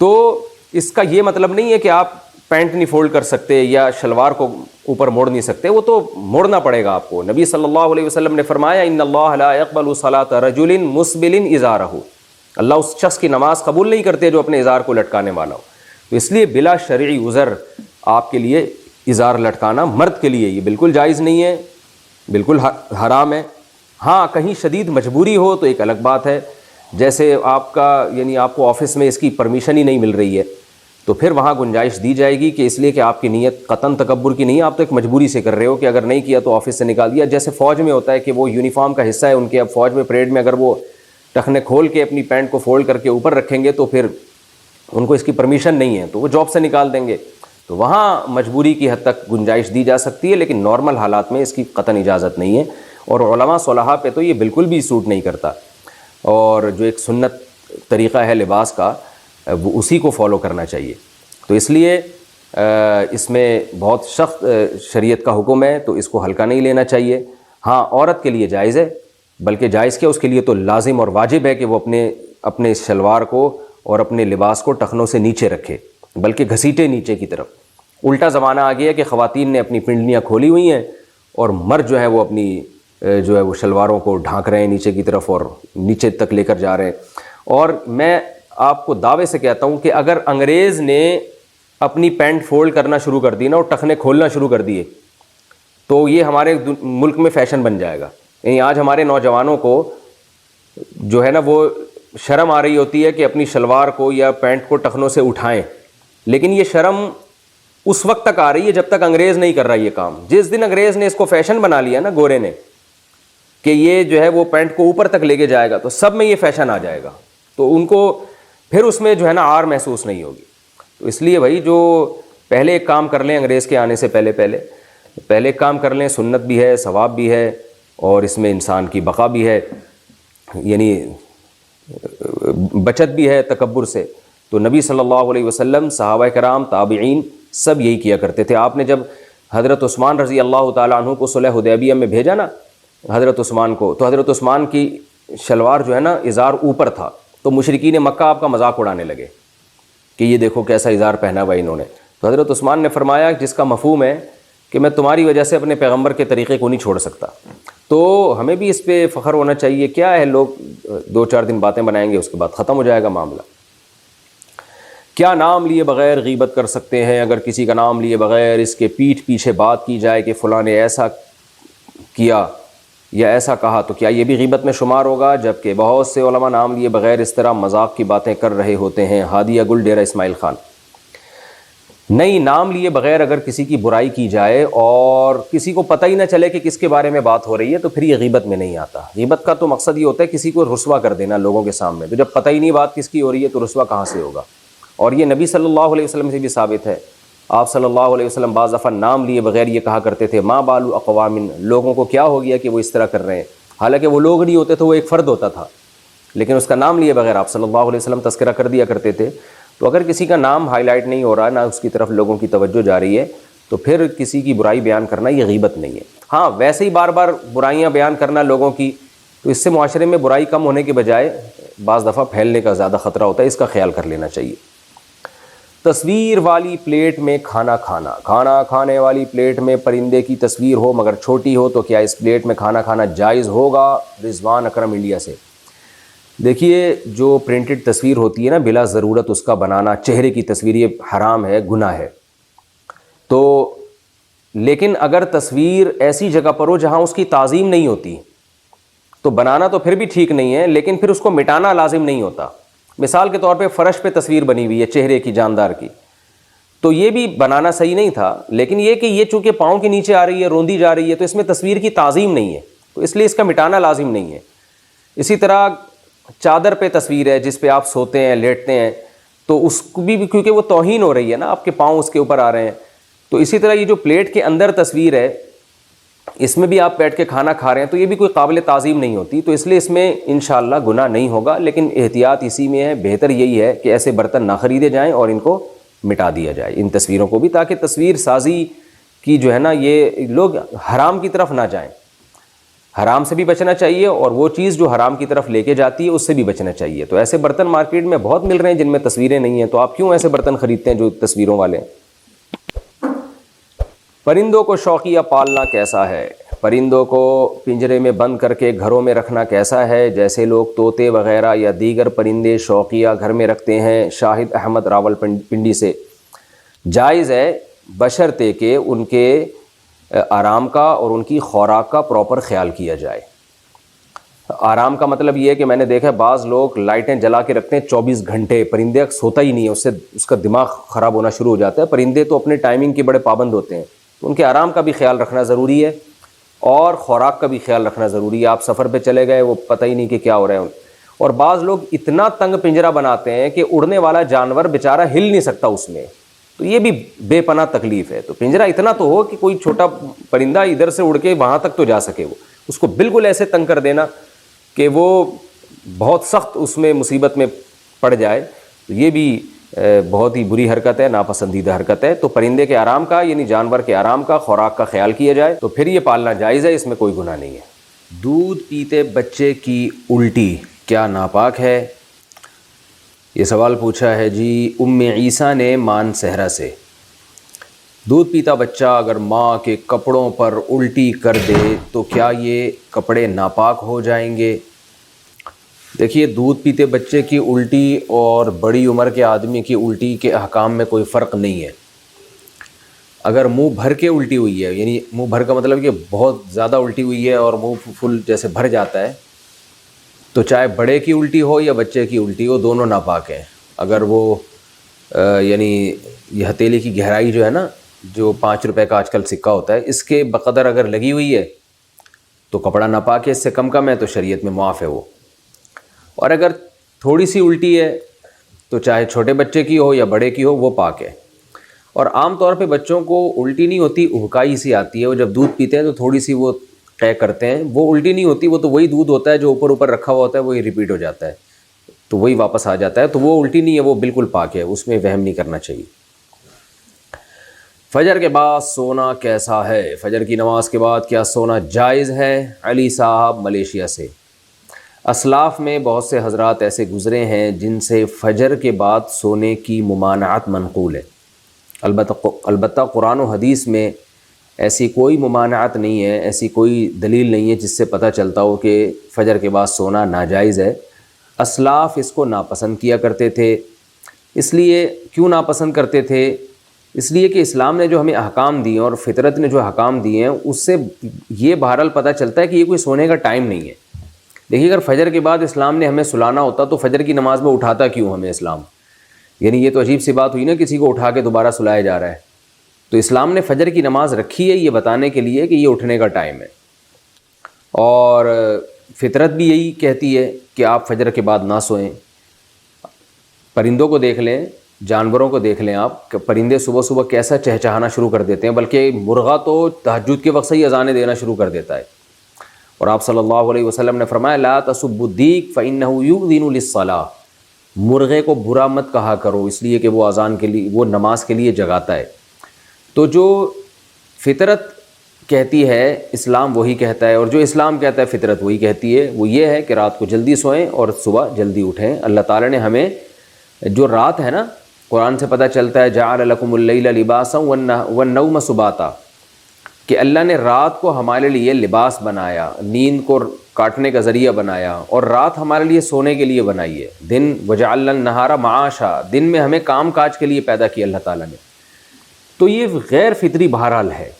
تو اس کا یہ مطلب نہیں ہے کہ آپ پینٹ نہیں فولڈ کر سکتے یا شلوار کو اوپر موڑ نہیں سکتے، وہ تو موڑنا پڑے گا آپ کو. نبی صلی اللہ علیہ وسلم نے فرمایا ان اللہ لا يقبل صلاة رجل مسبل ازارہ، اللہ اس شخص کی نماز قبول نہیں کرتے جو اپنے ازار کو لٹکانے والا ہو. تو اس لیے بلا شرعی عذر آپ کے لیے ازار لٹکانا مرد کے لیے یہ بالکل جائز نہیں ہے، بالکل حرام ہے. ہاں کہیں شدید مجبوری ہو تو ایک الگ بات ہے، جیسے آپ کا یعنی آپ کو آفس میں اس کی پرمیشن ہی نہیں مل رہی ہے، تو پھر وہاں گنجائش دی جائے گی کہ اس لیے کہ آپ کی نیت قطعاً تکبر کی نہیں ہے، آپ تو ایک مجبوری سے کر رہے ہو کہ اگر نہیں کیا تو آفس سے نکال دیا. جیسے فوج میں ہوتا ہے کہ وہ یونیفارم کا حصہ ہے ان کے، اب فوج میں پریڈ میں اگر وہ ٹخنے کھول کے اپنی پینٹ کو فولڈ کر کے اوپر رکھیں گے تو پھر ان کو اس کی پرمیشن نہیں ہے، تو وہ جاب سے نکال دیں گے. تو وہاں مجبوری کی حد تک گنجائش دی جا سکتی ہے، لیکن نارمل حالات میں اس کی قطعاً اجازت نہیں ہے. اور علماء صلحاء پہ تو یہ بالکل بھی سوٹ نہیں کرتا، اور جو ایک سنت طریقہ ہے لباس کا وہ اسی کو فالو کرنا چاہیے. تو اس لیے اس میں بہت سخت شریعت کا حکم ہے، تو اس کو ہلکا نہیں لینا چاہیے. ہاں عورت کے لیے جائز ہے، بلکہ جائز کیا اس کے لیے تو لازم اور واجب ہے کہ وہ اپنے شلوار کو اور اپنے لباس کو ٹخنوں سے نیچے رکھے، بلکہ گھسیٹے نیچے کی طرف. الٹا زمانہ آ گیا کہ خواتین نے اپنی پنڈلیاں کھولی ہوئی ہیں اور مرد جو ہے وہ اپنی جو ہے وہ شلواروں کو ڈھانک رہے ہیں نیچے کی طرف اور نیچے تک لے کر جا رہے ہیں. اور میں آپ کو دعوے سے کہتا ہوں کہ اگر انگریز نے اپنی پینٹ فولڈ کرنا شروع کر دی نا اور ٹخنے کھولنا شروع کر دیے تو یہ ہمارے ملک میں فیشن بن جائے گا. یعنی آج ہمارے نوجوانوں کو جو ہے نا وہ شرم آ رہی ہوتی ہے کہ اپنی شلوار کو یا پینٹ کو ٹخنوں سے اٹھائیں، لیکن یہ شرم اس وقت تک آ رہی ہے جب تک انگریز نہیں کر رہا یہ کام. جس دن انگریز نے اس کو فیشن بنا لیا نا، گورے نے، کہ یہ جو ہے وہ پینٹ کو اوپر تک لے کے جائے گا، تو سب میں یہ فیشن آ جائے گا، تو ان کو پھر اس میں جو ہے نا عار محسوس نہیں ہوگی. تو اس لیے بھائی جو پہلے ایک کام کر لیں انگریز کے آنے سے پہلے ایک کام کر لیں، سنت بھی ہے، ثواب بھی ہے، اور اس میں انسان کی بقا بھی ہے، یعنی بچت بھی ہے تکبر سے. تو نبی صلی اللہ علیہ وسلم، صحابہ کرام، تابعین سب یہی کیا کرتے تھے. آپ نے جب حضرت عثمان رضی اللہ تعالیٰ عنہ کو صلح حدیبیہ میں بھیجا نا حضرت عثمان کو، تو حضرت عثمان کی شلوار جو ہے نا ازار اوپر تھا، تو مشرکین مکہ آپ کا مذاق اڑانے لگے کہ یہ دیکھو کیسا ازار پہنا ہوا انہوں نے. تو حضرت عثمان نے فرمایا جس کا مفہوم ہے کہ میں تمہاری وجہ سے اپنے پیغمبر کے طریقے کو نہیں چھوڑ سکتا. تو ہمیں بھی اس پہ فخر ہونا چاہیے. کیا ہے لوگ 2-4 دن باتیں بنائیں گے، اس کے بعد ختم ہو جائے گا معاملہ. کیا نام لیے بغیر غیبت کر سکتے ہیں؟ اگر کسی کا نام لیے بغیر اس کے پیٹھ پیچھے بات کی جائے کہ فلاں نے ایسا کیا یا ایسا کہا، تو کیا یہ بھی غیبت میں شمار ہوگا؟ جبکہ بہت سے علماء نام لیے بغیر اس طرح مذاق کی باتیں کر رہے ہوتے ہیں. ہادیہ گل، ڈیرہ اسماعیل خان. نہیں، نام لیے بغیر اگر کسی کی برائی کی جائے اور کسی کو پتہ ہی نہ چلے کہ کس کے بارے میں بات ہو رہی ہے، تو پھر یہ غیبت میں نہیں آتا. غیبت کا تو مقصد یہ ہوتا ہے کسی کو رسوا کر دینا لوگوں کے سامنے. تو جب پتہ ہی نہیں بات کس کی ہو رہی ہے تو رسوا کہاں سے ہوگا؟ اور یہ نبی صلی اللہ علیہ وسلم سے بھی ثابت ہے. آپ صلی اللہ علیہ وسلم بعض دفعہ نام لیے بغیر یہ کہا کرتے تھے ما بال اقوام، لوگوں کو کیا ہو گیا کہ وہ اس طرح کر رہے ہیں. حالانکہ وہ لوگ نہیں ہوتے تھے، وہ ایک فرد ہوتا تھا، لیکن اس کا نام لیے بغیر آپ صلی اللہ علیہ وسلم تذکرہ کر دیا کرتے تھے. تو اگر کسی کا نام ہائی لائٹ نہیں ہو رہا، نہ اس کی طرف لوگوں کی توجہ جا رہی ہے، تو پھر کسی کی برائی بیان کرنا یہ غیبت نہیں ہے. ہاں ویسے ہی بار بار برائیاں بیان کرنا لوگوں کی، تو اس سے معاشرے میں برائی کم ہونے کے بجائے بعض دفعہ پھیلنے کا زیادہ خطرہ ہوتا ہے. اس کا خیال کر لینا چاہیے. تصویر والی پلیٹ میں کھانا کھانا، کھانا کھانے والی پلیٹ میں پرندے کی تصویر ہو مگر چھوٹی ہو تو کیا اس پلیٹ میں کھانا کھانا جائز ہوگا؟ رضوان اکرم انڈیا سے۔ دیکھیے جو پرنٹڈ تصویر ہوتی ہے نا، بلا ضرورت اس کا بنانا، چہرے کی تصویر، یہ حرام ہے، گناہ ہے۔ تو لیکن اگر تصویر ایسی جگہ پر ہو جہاں اس کی تعظیم نہیں ہوتی تو بنانا تو پھر بھی ٹھیک نہیں ہے، لیکن پھر اس کو مٹانا لازم نہیں ہوتا۔ مثال کے طور پہ فرش پہ تصویر بنی ہوئی ہے چہرے کی، جاندار کی، تو یہ بھی بنانا صحیح نہیں تھا، لیکن یہ کہ یہ چونکہ پاؤں کے نیچے آ رہی ہے، روندی جا رہی ہے، تو اس میں تصویر کی تعظیم نہیں ہے، تو اس لیے اس کا مٹانا لازم نہیں ہے۔ اسی طرح چادر پہ تصویر ہے جس پہ آپ سوتے ہیں، لیٹتے ہیں، تو اس کو بھی کیونکہ وہ توہین ہو رہی ہے نا، آپ کے پاؤں اس کے اوپر آ رہے ہیں۔ تو اسی طرح یہ جو پلیٹ کے اندر تصویر ہے، اس میں بھی آپ بیٹھ کے کھانا کھا رہے ہیں، تو یہ بھی کوئی قابل تعظیم نہیں ہوتی، تو اس لیے اس میں انشاءاللہ گناہ نہیں ہوگا، لیکن احتیاط اسی میں ہے، بہتر یہی ہے کہ ایسے برتن نہ خریدے جائیں اور ان کو مٹا دیا جائے، ان تصویروں کو بھی، تاکہ تصویر سازی کی جو ہے نا یہ لوگ حرام کی طرف نہ جائیں۔ حرام سے بھی بچنا چاہیے اور وہ چیز جو حرام کی طرف لے کے جاتی ہے اس سے بھی بچنا چاہیے۔ تو ایسے برتن مارکیٹ میں بہت مل رہے ہیں جن میں تصویریں نہیں ہیں، تو آپ کیوں ایسے برتن خریدتے ہیں جو تصویروں والے ہیں؟ پرندوں کو شوقیہ پالنا کیسا ہے؟ پرندوں کو پنجرے میں بند کر کے گھروں میں رکھنا کیسا ہے؟ جیسے لوگ طوطے وغیرہ یا دیگر پرندے شوقیہ گھر میں رکھتے ہیں۔ شاہد احمد راول پنڈی سے۔ جائز ہے بشرطے کہ ان کے آرام کا اور ان کی خوراک کا پراپر خیال کیا جائے۔ آرام کا مطلب یہ ہے کہ میں نے دیکھا بعض لوگ لائٹیں جلا کے رکھتے ہیں 24 گھنٹے، پرندے سوتا ہی نہیں ہے، اس سے اس کا دماغ خراب ہونا شروع ہو جاتا ہے۔ پرندے تو اپنے ٹائمنگ کے بڑے پابند ہوتے ہیں، تو ان کے آرام کا بھی خیال رکھنا ضروری ہے اور خوراک کا بھی خیال رکھنا ضروری ہے۔ آپ سفر پہ چلے گئے، وہ پتہ ہی نہیں کہ کیا ہو رہا ہے۔ اور بعض لوگ اتنا تنگ پنجرا بناتے ہیں کہ اڑنے والا جانور بیچارہ ہل نہیں سکتا اس میں، تو یہ بھی بے پناہ تکلیف ہے۔ تو پنجرا اتنا تو ہو کہ کوئی چھوٹا پرندہ ادھر سے اڑ کے وہاں تک تو جا سکے، وہ اس کو بالکل ایسے تنگ کر دینا کہ وہ بہت سخت اس میں مصیبت میں پڑ جائے، تو یہ بھی بہت ہی بری حرکت ہے، ناپسندیدہ حرکت ہے۔ تو پرندے کے آرام کا، یعنی جانور کے آرام کا، خوراک کا خیال کیا جائے تو پھر یہ پالنا جائز ہے، اس میں کوئی گناہ نہیں ہے۔ دودھ پیتے بچے کی الٹی کیا ناپاک ہے؟ یہ سوال پوچھا ہے جی ام عیسیٰ نے مان صحرا سے۔ دودھ پیتا بچہ اگر ماں کے کپڑوں پر الٹی کر دے تو کیا یہ کپڑے ناپاک ہو جائیں گے؟ دیکھیے دودھ پیتے بچے کی الٹی اور بڑی عمر کے آدمی کی الٹی کے احکام میں کوئی فرق نہیں ہے۔ اگر منہ بھر کے الٹی ہوئی ہے، یعنی منہ بھر کا مطلب کہ بہت زیادہ الٹی ہوئی ہے اور منہ فل جیسے بھر جاتا ہے، تو چاہے بڑے کی الٹی ہو یا بچے کی الٹی ہو، دونوں ناپاک ہیں۔ اگر وہ یعنی یہ ہتھیلی کی گہرائی جو ہے نا، جو 5 روپے کا آج کل سکہ ہوتا ہے، اس کے بقدر اگر لگی ہوئی ہے تو کپڑا ناپاک ہے، اس سے کم ہے تو شریعت میں معاف ہے وہ۔ اور اگر تھوڑی سی الٹی ہے تو چاہے چھوٹے بچے کی ہو یا بڑے کی ہو، وہ پاک ہے۔ اور عام طور پہ بچوں کو الٹی نہیں ہوتی، اہکائی سی آتی ہے، وہ جب دودھ پیتے ہیں تو تھوڑی سی وہ قے کرتے ہیں، وہ الٹی نہیں ہوتی، وہ تو وہی دودھ ہوتا ہے جو اوپر رکھا ہوا ہوتا ہے، وہی ریپیٹ ہو جاتا ہے، تو وہی واپس آ جاتا ہے، تو وہ الٹی نہیں ہے، وہ بالکل پاک ہے، اس میں وہم نہیں کرنا چاہیے۔ فجر کے بعد سونا کیسا ہے؟ فجر کی نماز کے بعد کیا سونا جائز ہے؟ علی صاحب ملیشیا سے۔ اسلاف میں بہت سے حضرات ایسے گزرے ہیں جن سے فجر کے بعد سونے کی ممانعت منقول ہے، البتہ قرآن و حدیث میں ایسی کوئی ممانعت نہیں ہے، ایسی کوئی دلیل نہیں ہے جس سے پتہ چلتا ہو کہ فجر کے بعد سونا ناجائز ہے۔ اسلاف اس کو ناپسند کیا کرتے تھے۔ اس لیے کیوں ناپسند کرتے تھے؟ اس لیے کہ اسلام نے جو ہمیں احکام دیے اور فطرت نے جو احکام دیے ہیں، اس سے یہ بہرحال پتہ چلتا ہے کہ یہ کوئی سونے کا ٹائم نہیں ہے۔ دیکھیے اگر فجر کے بعد اسلام نے ہمیں سلانا ہوتا تو فجر کی نماز میں اٹھاتا کیوں ہمیں اسلام؟ یعنی یہ تو عجیب سی بات ہوئی نا، کسی کو اٹھا کے دوبارہ سلایا جا رہا ہے۔ تو اسلام نے فجر کی نماز رکھی ہے یہ بتانے کے لیے کہ یہ اٹھنے کا ٹائم ہے، اور فطرت بھی یہی کہتی ہے کہ آپ فجر کے بعد نہ سوئیں۔ پرندوں کو دیکھ لیں، جانوروں کو دیکھ لیں آپ، کہ پرندے صبح صبح کیسا چہچہانا شروع کر دیتے ہیں، بلکہ مرغا تو تہجد کے وقت سے ہی اذانیں دینا شروع کر دیتا ہے۔ اور آپ صلی اللہ علیہ وسلم نے فرمایا لا تسبوا الدیک فإنہ یؤذن للصلاۃ، مرغے کو برا مت کہا کرو اس لیے کہ وہ اذان کے لیے، وہ نماز کے لیے جگاتا ہے۔ تو جو فطرت کہتی ہے اسلام وہی کہتا ہے، اور جو اسلام کہتا ہے فطرت وہی کہتی ہے، وہ یہ ہے کہ رات کو جلدی سوئیں اور صبح جلدی اٹھیں۔ اللہ تعالیٰ نے ہمیں جو رات ہے نا، قرآن سے پتہ چلتا ہے جعل لکم اللیل لباسا والنوم سباتا، کہ اللہ نے رات کو ہمارے لیے لباس بنایا، نیند کو کاٹنے کا ذریعہ بنایا، اور رات ہمارے لیے سونے کے لیے بنائی ہے، دن وجعلنا النہار معاشا، دن میں ہمیں کام کاج کے لیے پیدا کیا اللہ تعالیٰ نے۔ تو یہ غیر فطری بہرحال ہے،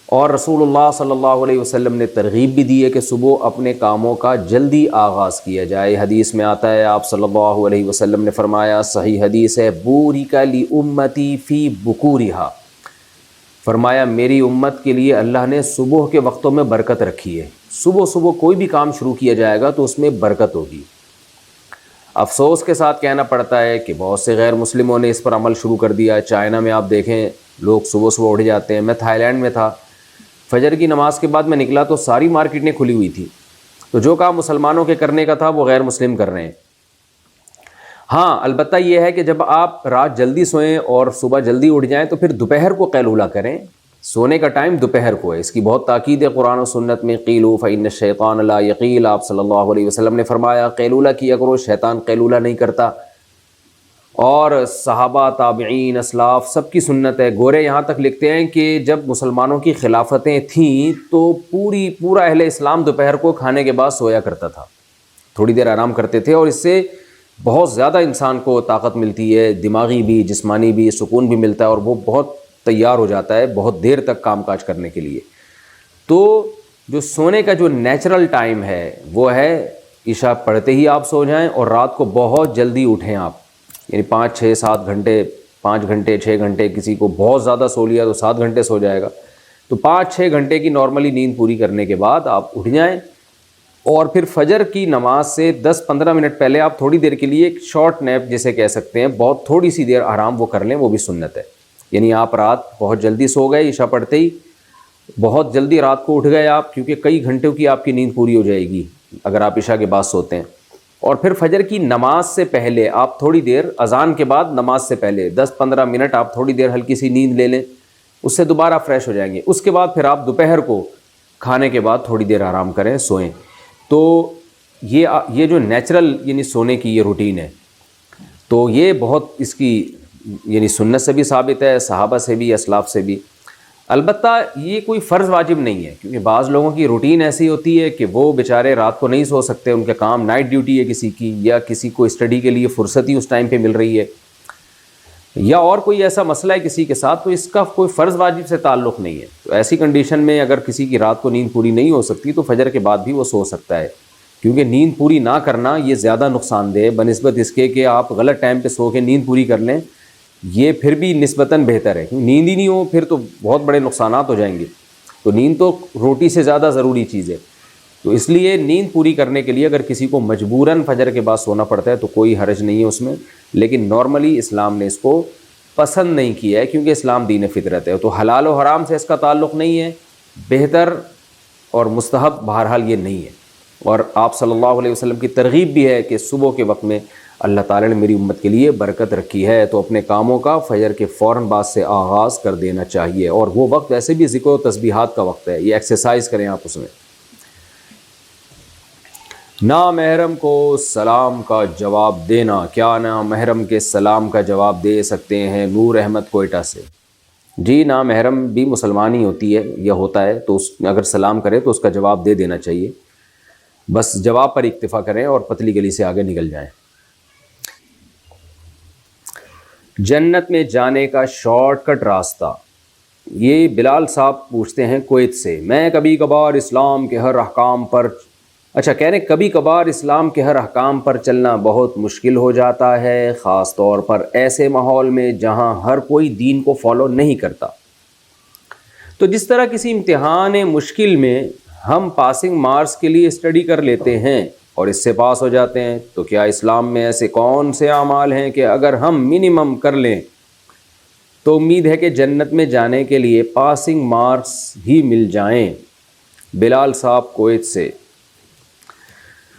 اور رسول اللہ صلی اللہ علیہ وسلم نے ترغیب بھی دی ہے کہ صبح اپنے کاموں کا جلدی آغاز کیا جائے۔ حدیث میں آتا ہے، آپ صلی اللہ علیہ وسلم نے فرمایا، صحیح حدیث ہے، بورک لامتی فی بکورہا، فرمایا میری امت کے لیے اللہ نے صبح کے وقتوں میں برکت رکھی ہے۔ صبح صبح کوئی بھی کام شروع کیا جائے گا تو اس میں برکت ہوگی۔ افسوس کے ساتھ کہنا پڑتا ہے کہ بہت سے غیر مسلموں نے اس پر عمل شروع کر دیا ہے۔ چائنا میں آپ دیکھیں لوگ صبح صبح اٹھ جاتے ہیں۔ میں تھائی لینڈ میں تھا، فجر کی نماز کے بعد میں نکلا تو ساری مارکیٹیں کھلی ہوئی تھی، تو جو کام مسلمانوں کے کرنے کا تھا وہ غیر مسلم کر رہے ہیں۔ ہاں البتہ یہ ہے کہ جب آپ رات جلدی سوئیں اور صبح جلدی اٹھ جائیں تو پھر دوپہر کو قیلولہ کریں، سونے کا ٹائم دوپہر کو ہے، اس کی بہت تاکید ہے قرآن و سنت میں۔ قیلوا فإن الشیطان لا یقیل، آپ صلی اللہ علیہ وسلم نے فرمایا قیلولہ کیا کرو، شیطان قیلولہ نہیں کرتا۔ اور صحابہ، تابعین، اسلاف سب کی سنت ہے۔ گورے یہاں تک لکھتے ہیں کہ جب مسلمانوں کی خلافتیں تھیں تو پورا اہل اسلام دوپہر کو کھانے کے بعد سویا کرتا تھا، تھوڑی دیر آرام کرتے تھے، اور اس سے بہت زیادہ انسان کو طاقت ملتی ہے، دماغی بھی جسمانی بھی سکون بھی ملتا ہے، اور وہ بہت تیار ہو جاتا ہے بہت دیر تک کام کاج کرنے کے لیے۔ تو جو سونے کا جو نیچرل ٹائم ہے وہ ہے عشاء پڑھتے ہی آپ سو جائیں، اور رات کو بہت جلدی اٹھیں آپ، یعنی 5 6 7 گھنٹے، 5 گھنٹے 6 گھنٹے، کسی کو بہت زیادہ سو لیا تو 7 گھنٹے سو جائے گا، تو 5 6 گھنٹے کی نارملی نیند پوری کرنے کے بعد آپ اٹھ جائیں، اور پھر فجر کی نماز سے 10 15 منٹ پہلے آپ تھوڑی دیر کے لیے ایک شارٹ نیپ جسے کہہ سکتے ہیں، بہت تھوڑی سی دیر آرام وہ کر لیں، وہ بھی سنت ہے۔ یعنی آپ رات بہت جلدی سو گئے عشاء پڑھتے ہی، بہت جلدی رات کو اٹھ گئے آپ، کیونکہ کئی گھنٹوں کی آپ کی نیند پوری ہو جائے گی اگر آپ عشاء کے بعد سوتے ہیں، اور پھر فجر کی نماز سے پہلے آپ تھوڑی دیر، اذان کے بعد نماز سے پہلے 10 15 منٹ آپ تھوڑی دیر ہلکی سی نیند لے لیں، اس سے دوبارہ فریش ہو جائیں گے۔ اس کے بعد پھر آپ دوپہر کو کھانے کے بعد تھوڑی دیر آرام کریں، سوئیں۔ تو یہ جو نیچرل یعنی سونے کی یہ روٹین ہے، تو یہ بہت اس کی یعنی سنت سے بھی ثابت ہے، صحابہ سے بھی، اسلاف سے بھی۔ البتہ یہ کوئی فرض واجب نہیں ہے، کیونکہ بعض لوگوں کی روٹین ایسی ہوتی ہے کہ وہ بیچارے رات کو نہیں سو سکتے، ان کے کام نائٹ ڈیوٹی ہے کسی کی، یا کسی کو اسٹڈی کے لیے فرصت ہی اس ٹائم پہ مل رہی ہے، یا اور کوئی ایسا مسئلہ ہے کسی کے ساتھ، تو اس کا کوئی فرض واجب سے تعلق نہیں ہے۔ تو ایسی کنڈیشن میں اگر کسی کی رات کو نیند پوری نہیں ہو سکتی تو فجر کے بعد بھی وہ سو سکتا ہے، کیونکہ نیند پوری نہ کرنا یہ زیادہ نقصان دہ بنسبت اس کے کہ آپ غلط ٹائم پہ سو کے نیند پوری کر لیں، یہ پھر بھی نسبتاً بہتر ہے۔ نیند ہی نہیں ہو پھر تو بہت بڑے نقصانات ہو جائیں گے، تو نیند تو روٹی سے زیادہ ضروری چیز ہے۔ تو اس لیے نیند پوری کرنے کے لیے اگر کسی کو مجبوراً فجر کے بعد سونا پڑتا ہے تو کوئی حرج نہیں ہے اس میں، لیکن نارملی اسلام نے اس کو پسند نہیں کیا ہے، کیونکہ اسلام دین فطرت ہے، تو حلال و حرام سے اس کا تعلق نہیں ہے، بہتر اور مستحب بہرحال یہ نہیں ہے۔ اور آپ صلی اللہ علیہ وسلم کی ترغیب بھی ہے کہ صبح کے وقت میں اللہ تعالیٰ نے میری امت کے لیے برکت رکھی ہے، تو اپنے کاموں کا فجر کے فوراً بعد سے آغاز کر دینا چاہیے، اور وہ وقت ویسے بھی ذکر و تسبیحات کا وقت ہے، یہ ایکسرسائز کریں آپ اس میں۔ نامحرم کو سلام کا جواب دینا، کیا نامحرم کے سلام کا جواب دے سکتے ہیں؟ نور احمد کوئٹہ سے۔ جی نامحرم بھی مسلمان ہی ہوتی ہے یا ہوتا ہے، تو اگر سلام کرے تو اس کا جواب دے دینا چاہیے، بس جواب پر اکتفا کریں اور پتلی گلی سے آگے نکل جائیں۔ جنت میں جانے کا شارٹ کٹ راستہ، یہ بلال صاحب پوچھتے ہیں کویت سے۔ میں کبھی کبھار اسلام کے ہر احکام پر کہہ رہے ہیں کبھی کبھار اسلام کے ہر احکام پر چلنا بہت مشکل ہو جاتا ہے، خاص طور پر ایسے ماحول میں جہاں ہر کوئی دین کو فالو نہیں کرتا۔ تو جس طرح کسی امتحان مشکل میں ہم پاسنگ مارکس کے لیے اسٹڈی کر لیتے ہیں اور اس سے پاس ہو جاتے ہیں، تو کیا اسلام میں ایسے کون سے اعمال ہیں کہ اگر ہم منیمم کر لیں تو امید ہے کہ جنت میں جانے کے لیے پاسنگ مارکس ہی مل جائیں؟ بلال صاحب کویت سے۔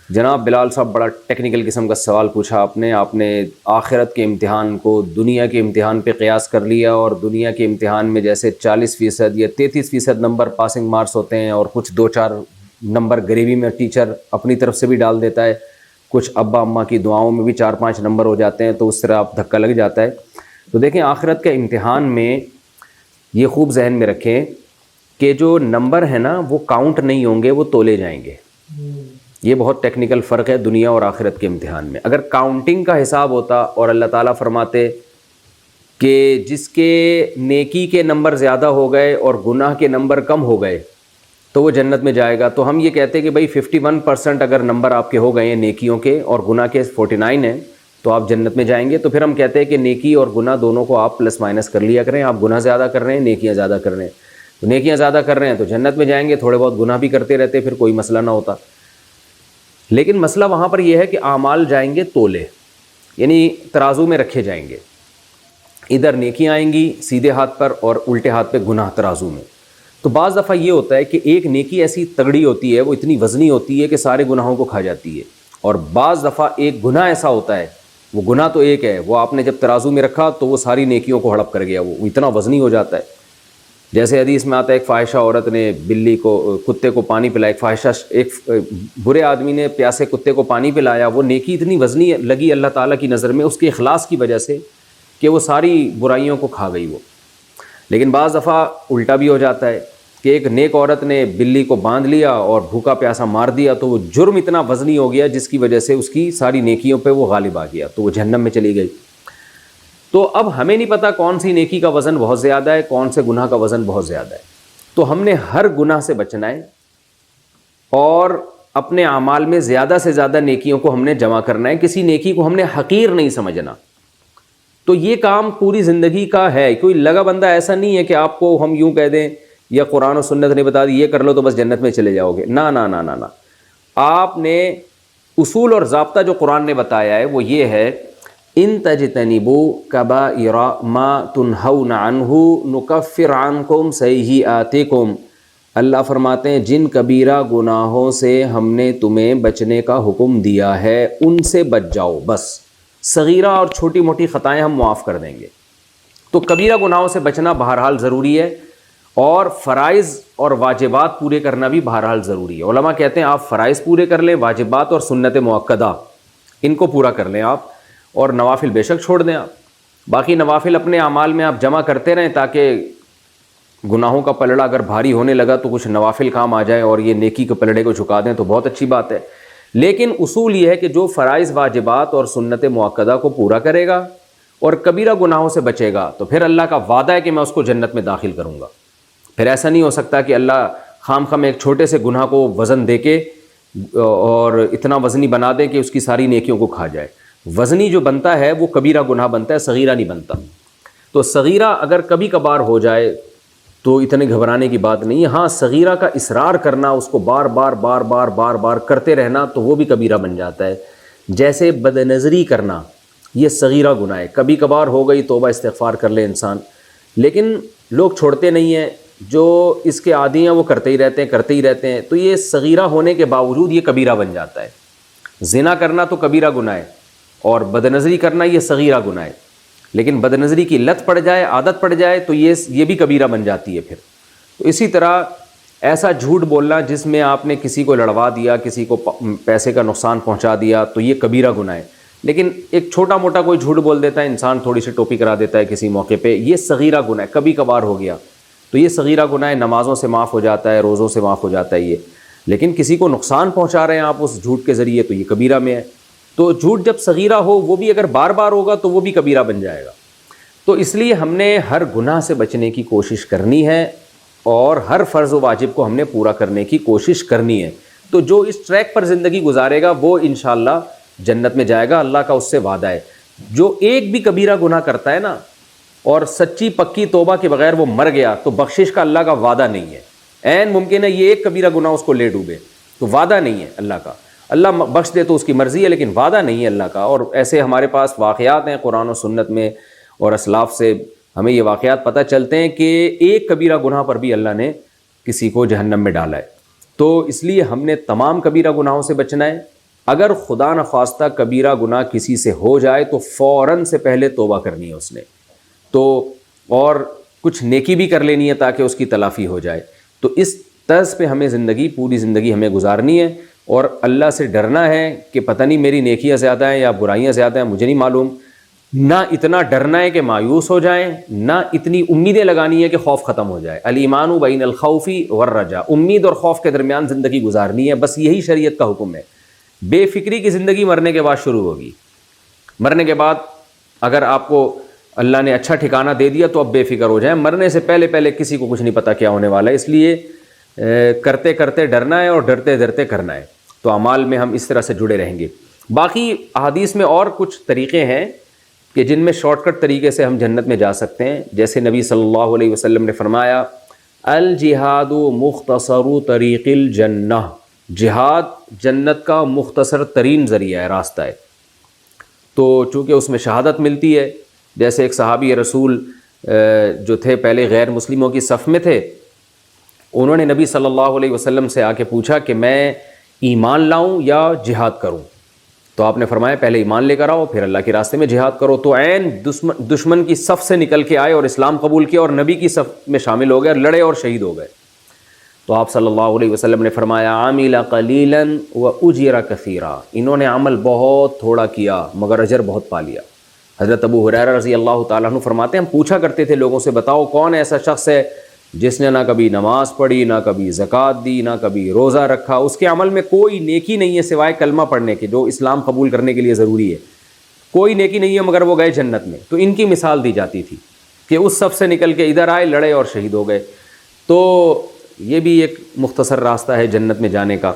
جناب بلال صاحب بڑا ٹیکنیکل قسم کا سوال پوچھا آپ نے آخرت کے امتحان کو دنیا کے امتحان پہ قیاس کر لیا، اور دنیا کے امتحان میں جیسے 40% یا 33% نمبر پاسنگ مارکس ہوتے ہیں، اور کچھ 2 4 نمبر گریوی میں ٹیچر اپنی طرف سے بھی ڈال دیتا ہے، کچھ ابا اماں کی دعاؤں میں بھی 4-5 نمبر ہو جاتے ہیں تو اس طرح آپ دھکا لگ جاتا ہے. تو دیکھیں آخرت کے امتحان میں یہ خوب ذہن میں رکھیں کہ جو نمبر ہے نا وہ کاؤنٹ نہیں ہوں گے، وہ تولے جائیں گے. یہ بہت ٹیکنیکل فرق ہے دنیا اور آخرت کے امتحان میں. اگر کاؤنٹنگ کا حساب ہوتا اور اللہ تعالیٰ فرماتے کہ جس کے نیکی کے نمبر زیادہ ہو گئے اور گناہ کے نمبر کم ہو گئے تو وہ جنت میں جائے گا، تو ہم یہ کہتے کہ بھائی 51% اگر نمبر آپ کے ہو گئے ہیں نیکیوں کے اور گناہ کے 49 ہیں تو آپ جنت میں جائیں گے. تو پھر ہم کہتے ہیں کہ نیکی اور گناہ دونوں کو آپ پلس مائنس کر لیا کریں. آپ گناہ زیادہ کر رہے ہیں، نیکیاں زیادہ کر رہے ہیں، تو نیکیاں زیادہ کر رہے ہیں تو جنت میں جائیں گے. تھوڑے بہت گناہ بھی کرتے رہتے پھر کوئی مسئلہ نہ ہوتا. لیکن مسئلہ وہاں پر یہ ہے کہ اعمال جائیں گے تولے، یعنی ترازو میں رکھے جائیں گے. ادھر نیکیاں آئیں گی سیدھے ہاتھ پر اور الٹے ہاتھ پہ گناہ ترازو میں. تو بعض دفعہ یہ ہوتا ہے کہ ایک نیکی ایسی تگڑی ہوتی ہے، وہ اتنی وزنی ہوتی ہے کہ سارے گناہوں کو کھا جاتی ہے، اور بعض دفعہ ایک گناہ ایسا ہوتا ہے، وہ گناہ تو ایک ہے، وہ آپ نے جب ترازو میں رکھا تو وہ ساری نیکیوں کو ہڑپ کر گیا، وہ اتنا وزنی ہو جاتا ہے. جیسے حدیث میں آتا ہے ایک فاحشہ عورت نے کتے کو پانی پلایا، ایک برے آدمی نے پیاسے کتے کو پانی پلایا، وہ نیکی اتنی وزنی لگی اللہ تعالیٰ کی نظر میں اس کے اخلاص کی وجہ سے کہ وہ ساری برائیوں کو کھا گئی وہ. لیکن بعض دفعہ الٹا بھی ہو جاتا ہے کہ ایک نیک عورت نے بلی کو باندھ لیا اور بھوکا پیاسا مار دیا، تو وہ جرم اتنا وزنی ہو گیا جس کی وجہ سے اس کی ساری نیکیوں پہ وہ غالب آ گیا، تو وہ جہنم میں چلی گئی. تو اب ہمیں نہیں پتہ کون سی نیکی کا وزن بہت زیادہ ہے، کون سے گناہ کا وزن بہت زیادہ ہے. تو ہم نے ہر گناہ سے بچنا ہے اور اپنے اعمال میں زیادہ سے زیادہ نیکیوں کو ہم نے جمع کرنا ہے. کسی نیکی کو ہم نے حقیر نہیں سمجھنا. تو یہ کام پوری زندگی کا ہے. کوئی لگا بندہ ایسا نہیں ہے کہ آپ کو ہم یوں کہہ دیں یا قرآن و سنت نے بتا دی یہ کر لو تو بس جنت میں چلے جاؤ گے. نہ نہ نہ نہ نہ. آپ نے اصول اور ضابطہ جو قرآن نے بتایا ہے وہ یہ ہے، ان تجتنبوا کبائر ما تنہون عنہ نکفر عنکم سیئاتکم. اللہ فرماتے ہیں جن کبیرہ گناہوں سے ہم نے تمہیں بچنے کا حکم دیا ہے ان سے بچ جاؤ. بس صغیرہ اور چھوٹی موٹی خطائیں ہم معاف کر دیں گے. تو کبیرہ گناہوں سے بچنا بہرحال ضروری ہے، اور فرائض اور واجبات پورے کرنا بھی بہرحال ضروری ہے. علماء کہتے ہیں آپ فرائض پورے کر لیں، واجبات اور سنت مؤکدہ ان کو پورا کر لیں آپ، اور نوافل بے شک چھوڑ دیں آپ. باقی نوافل اپنے اعمال میں آپ جمع کرتے رہیں تاکہ گناہوں کا پلڑا اگر بھاری ہونے لگا تو کچھ نوافل کام آ جائے اور یہ نیکی کے پلڑے کو جھکا دیں تو بہت اچھی بات ہے. لیکن اصول یہ ہے کہ جو فرائض واجبات اور سنت مؤکدہ کو پورا کرے گا اور کبیرہ گناہوں سے بچے گا تو پھر اللہ کا وعدہ ہے کہ میں اس کو جنت میں داخل کروں گا. پھر ایسا نہیں ہو سکتا کہ اللہ خام خام ایک چھوٹے سے گناہ کو وزن دے کے اور اتنا وزنی بنا دے کہ اس کی ساری نیکیوں کو کھا جائے. وزنی جو بنتا ہے وہ کبیرہ گناہ بنتا ہے، صغیرہ نہیں بنتا. تو صغیرہ اگر کبھی کبھار ہو جائے تو اتنے گھبرانے کی بات نہیں ہے. ہاں صغیرہ کا اصرار کرنا، اس کو بار بار بار بار بار بار کرتے رہنا تو وہ بھی کبیرہ بن جاتا ہے. جیسے بد نظری کرنا یہ صغیرہ گناہ ہے، کبھی کبھار ہو گئی توبہ استغفار کر لے انسان، لیکن لوگ چھوڑتے نہیں ہیں. جو اس کے عادی ہیں وہ کرتے ہی رہتے ہیں تو یہ صغیرہ ہونے کے باوجود یہ کبیرہ بن جاتا ہے. زنا کرنا تو کبیرہ گناہ ہے اور بد نظری کرنا یہ صغیرہ گناہ ہے. لیکن بد نظری کی لت پڑ جائے، عادت پڑ جائے تو یہ بھی کبیرہ بن جاتی ہے پھر. تو اسی طرح ایسا جھوٹ بولنا جس میں آپ نے کسی کو لڑوا دیا، کسی کو پیسے کا نقصان پہنچا دیا تو یہ کبیرہ گناہ ہے. لیکن ایک چھوٹا موٹا کوئی جھوٹ بول دیتا ہے انسان، تھوڑی سی ٹوپی کرا دیتا ہے کسی موقع پہ، یہ صغیرہ گناہ ہے. کبھی کبھار ہو گیا تو یہ صغیرہ گناہ ہے، نمازوں سے معاف ہو جاتا ہے، روزوں سے معاف ہو جاتا ہے یہ. لیکن کسی کو نقصان پہنچا رہے ہیں آپ اس جھوٹ کے ذریعے تو یہ کبیرہ میں ہے. تو جھوٹ جب صغیرہ ہو وہ بھی اگر بار بار ہوگا تو وہ بھی کبیرہ بن جائے گا. تو اس لیے ہم نے ہر گناہ سے بچنے کی کوشش کرنی ہے اور ہر فرض و واجب کو ہم نے پورا کرنے کی کوشش کرنی ہے. تو جو اس ٹریک پر زندگی گزارے گا وہ انشاءاللہ جنت میں جائے گا، اللہ کا اس سے وعدہ ہے. جو ایک بھی کبیرہ گناہ کرتا ہے نا اور سچی پکی توبہ کے بغیر وہ مر گیا تو بخشش کا اللہ کا وعدہ نہیں ہے. عین ممکن ہے یہ ایک کبیرہ گناہ اس کو لے ڈوبے، تو وعدہ نہیں ہے اللہ کا. اللہ بخش دے تو اس کی مرضی ہے لیکن وعدہ نہیں ہے اللہ کا. اور ایسے ہمارے پاس واقعات ہیں قرآن و سنت میں اور اسلاف سے ہمیں یہ واقعات پتہ چلتے ہیں کہ ایک کبیرہ گناہ پر بھی اللہ نے کسی کو جہنم میں ڈالا ہے. تو اس لیے ہم نے تمام کبیرہ گناہوں سے بچنا ہے. اگر خدا نخواستہ کبیرہ گناہ کسی سے ہو جائے تو فوراً سے پہلے توبہ کرنی ہے اس نے، تو اور کچھ نیکی بھی کر لینی ہے تاکہ اس کی تلافی ہو جائے. تو اس طرز پہ ہمیں پوری زندگی ہمیں گزارنی ہے. اور اللہ سے ڈرنا ہے کہ پتہ نہیں میری نیکیاں زیادہ ہیں یا برائیاں زیادہ ہیں، مجھے نہیں معلوم، نہ اتنا ڈرنا ہے کہ مایوس ہو جائیں، نہ اتنی امیدیں لگانی ہے کہ خوف ختم ہو جائے۔ الایمان بین الخوف والرجاء، امید اور خوف کے درمیان زندگی گزارنی ہے، بس یہی شریعت کا حکم ہے۔ بے فکری کی زندگی مرنے کے بعد شروع ہوگی۔ مرنے کے بعد اگر آپ کو اللہ نے اچھا ٹھکانہ دے دیا تو اب بے فکر ہو جائیں، مرنے سے پہلے پہلے کسی کو کچھ نہیں پتہ کیا ہونے والا ہے، اس لیے کرتے کرتے ڈرنا ہے اور ڈرتے ڈرتے کرنا ہے۔ تو اعمال میں ہم اس طرح سے جڑے رہیں گے۔ باقی احادیث میں اور کچھ طریقے ہیں کہ جن میں شارٹ کٹ طریقے سے ہم جنت میں جا سکتے ہیں، جیسے نبی صلی اللہ علیہ وسلم نے فرمایا الجہاد مختصر طریق الجنہ، جہاد جنت کا مختصر ترین ذریعہ ہے، راستہ ہے۔ تو چونکہ اس میں شہادت ملتی ہے، جیسے ایک صحابی رسول جو تھے پہلے غیر مسلموں کی صف میں تھے، انہوں نے نبی صلی اللہ علیہ وسلم سے آ کے پوچھا کہ میں ایمان لاؤں یا جہاد کروں؟ تو آپ نے فرمایا پہلے ایمان لے کر آؤ، پھر اللہ کے راستے میں جہاد کرو۔ تو عین دشمن کی صف سے نکل کے آئے اور اسلام قبول کیا اور نبی کی صف میں شامل ہو گئے اور لڑے اور شہید ہو گئے۔ تو آپ صلی اللہ علیہ وسلم نے فرمایا عامل قلیلا واجر کثیرا، انہوں نے عمل بہت تھوڑا کیا مگر اجر بہت پا لیا۔ حضرت ابو ہریرہ رضی اللہ تعالیٰ عنہ فرماتے ہیں ہم پوچھا کرتے تھے لوگوں سے، بتاؤ کون ایسا شخص ہے جس نے نہ کبھی نماز پڑھی، نہ کبھی زکوٰۃ دی، نہ کبھی روزہ رکھا، اس کے عمل میں کوئی نیکی نہیں ہے سوائے کلمہ پڑھنے کے، جو اسلام قبول کرنے کے لیے ضروری ہے، کوئی نیکی نہیں ہے مگر وہ گئے جنت میں۔ تو ان کی مثال دی جاتی تھی کہ اس صف سے نکل کے ادھر آئے، لڑے اور شہید ہو گئے۔ تو یہ بھی ایک مختصر راستہ ہے جنت میں جانے کا۔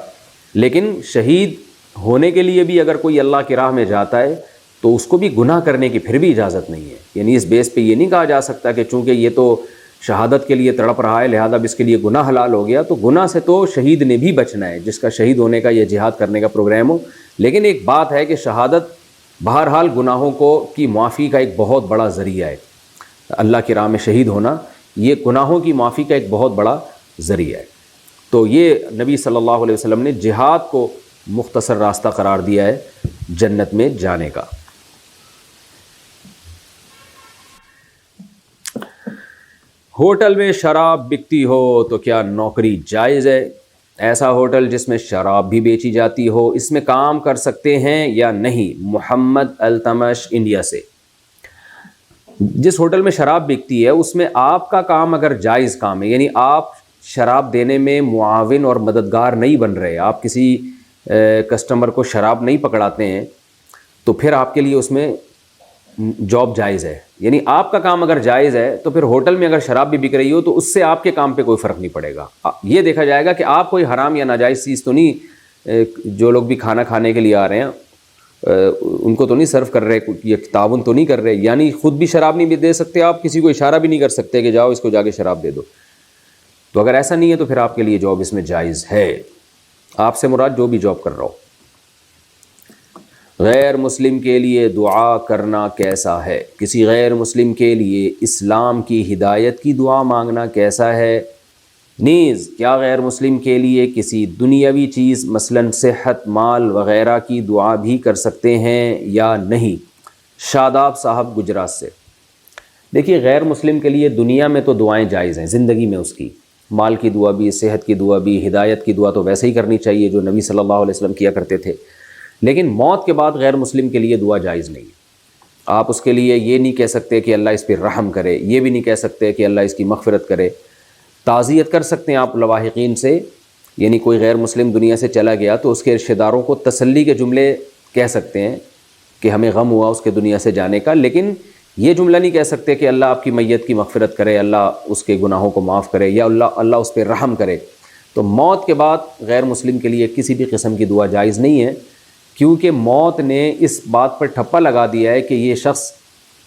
لیکن شہید ہونے کے لیے بھی اگر کوئی اللہ کی راہ میں جاتا ہے تو اس کو بھی گناہ کرنے کی پھر بھی اجازت نہیں ہے، یعنی اس بیس پہ یہ نہیں کہا جا سکتا کہ چونکہ یہ تو شہادت کے لیے تڑپ رہا ہے لہذا اب اس کے لیے گناہ حلال ہو گیا۔ تو گناہ سے تو شہید نے بھی بچنا ہے، جس کا شہید ہونے کا یا جہاد کرنے کا پروگرام ہو۔ لیکن ایک بات ہے کہ شہادت بہرحال گناہوں کی معافی کا ایک بہت بڑا ذریعہ ہے، اللہ کی راہ میں شہید ہونا یہ گناہوں کی معافی کا ایک بہت بڑا ذریعہ ہے۔ تو یہ نبی صلی اللہ علیہ وسلم نے جہاد کو مختصر راستہ قرار دیا ہے جنت میں جانے کا۔ ہوٹل میں شراب بکتی ہو تو کیا نوکری جائز ہے؟ ایسا ہوٹل جس میں شراب بھی بیچی جاتی ہو، اس میں کام کر سکتے ہیں یا نہیں؟ محمد التمش انڈیا سے۔ جس ہوٹل میں شراب بکتی ہے اس میں آپ کا کام اگر جائز کام ہے، یعنی آپ شراب دینے میں معاون اور مددگار نہیں بن رہے، آپ کسی کسٹمر کو شراب نہیں پکڑاتے ہیں، تو پھر آپ کے لیے اس میں جاب جائز ہے۔ یعنی آپ کا کام اگر جائز ہے تو پھر ہوٹل میں اگر شراب بھی بک رہی ہو تو اس سے آپ کے کام پہ کوئی فرق نہیں پڑے گا۔ یہ دیکھا جائے گا کہ آپ کوئی حرام یا ناجائز چیز تو نہیں، جو لوگ بھی کھانا کھانے کے لیے آ رہے ہیں ان کو تو نہیں سرو کر رہے، یہ تعاون تو نہیں کر رہے، یعنی خود بھی شراب نہیں دے سکتے آپ، کسی کو اشارہ بھی نہیں کر سکتے کہ جاؤ اس کو جا کے شراب دے دو۔ تو اگر ایسا نہیں ہے تو پھر آپ کے لیے جاب اس میں جائز ہے، آپ سے مراد جو بھی جاب کر رہا ہو۔ غیر مسلم کے لیے دعا کرنا کیسا ہے؟ کسی غیر مسلم کے لیے اسلام کی ہدایت کی دعا مانگنا کیسا ہے؟ نیز کیا غیر مسلم کے لیے کسی دنیاوی چیز مثلاً صحت، مال وغیرہ کی دعا بھی کر سکتے ہیں یا نہیں؟ شاداب صاحب گجرات سے۔ دیکھیے غیر مسلم کے لیے دنیا میں تو دعائیں جائز ہیں، زندگی میں اس کی مال کی دعا بھی، صحت کی دعا بھی، ہدایت کی دعا تو ویسے ہی کرنی چاہیے جو نبی صلی اللہ علیہ وسلم کیا کرتے تھے۔ لیکن موت کے بعد غیر مسلم کے لیے دعا جائز نہیں ہے۔ آپ اس کے لیے یہ نہیں کہہ سکتے کہ اللہ اس پہ رحم کرے، یہ بھی نہیں کہہ سکتے کہ اللہ اس کی مغفرت کرے۔ تعزیت کر سکتے ہیں آپ لواحقین سے، یعنی کوئی غیر مسلم دنیا سے چلا گیا تو اس کے رشتہ داروں کو تسلی کے جملے کہہ سکتے ہیں کہ ہمیں غم ہوا اس کے دنیا سے جانے کا، لیکن یہ جملہ نہیں کہہ سکتے کہ اللہ آپ کی میت کی مغفرت کرے، اللہ اس کے گناہوں کو معاف کرے یا اللہ اس پہ رحم کرے۔ تو موت کے بعد غیر مسلم کے لیے کسی بھی قسم کی دعا جائز نہیں ہے، کیونکہ موت نے اس بات پر ٹھپا لگا دیا ہے کہ یہ شخص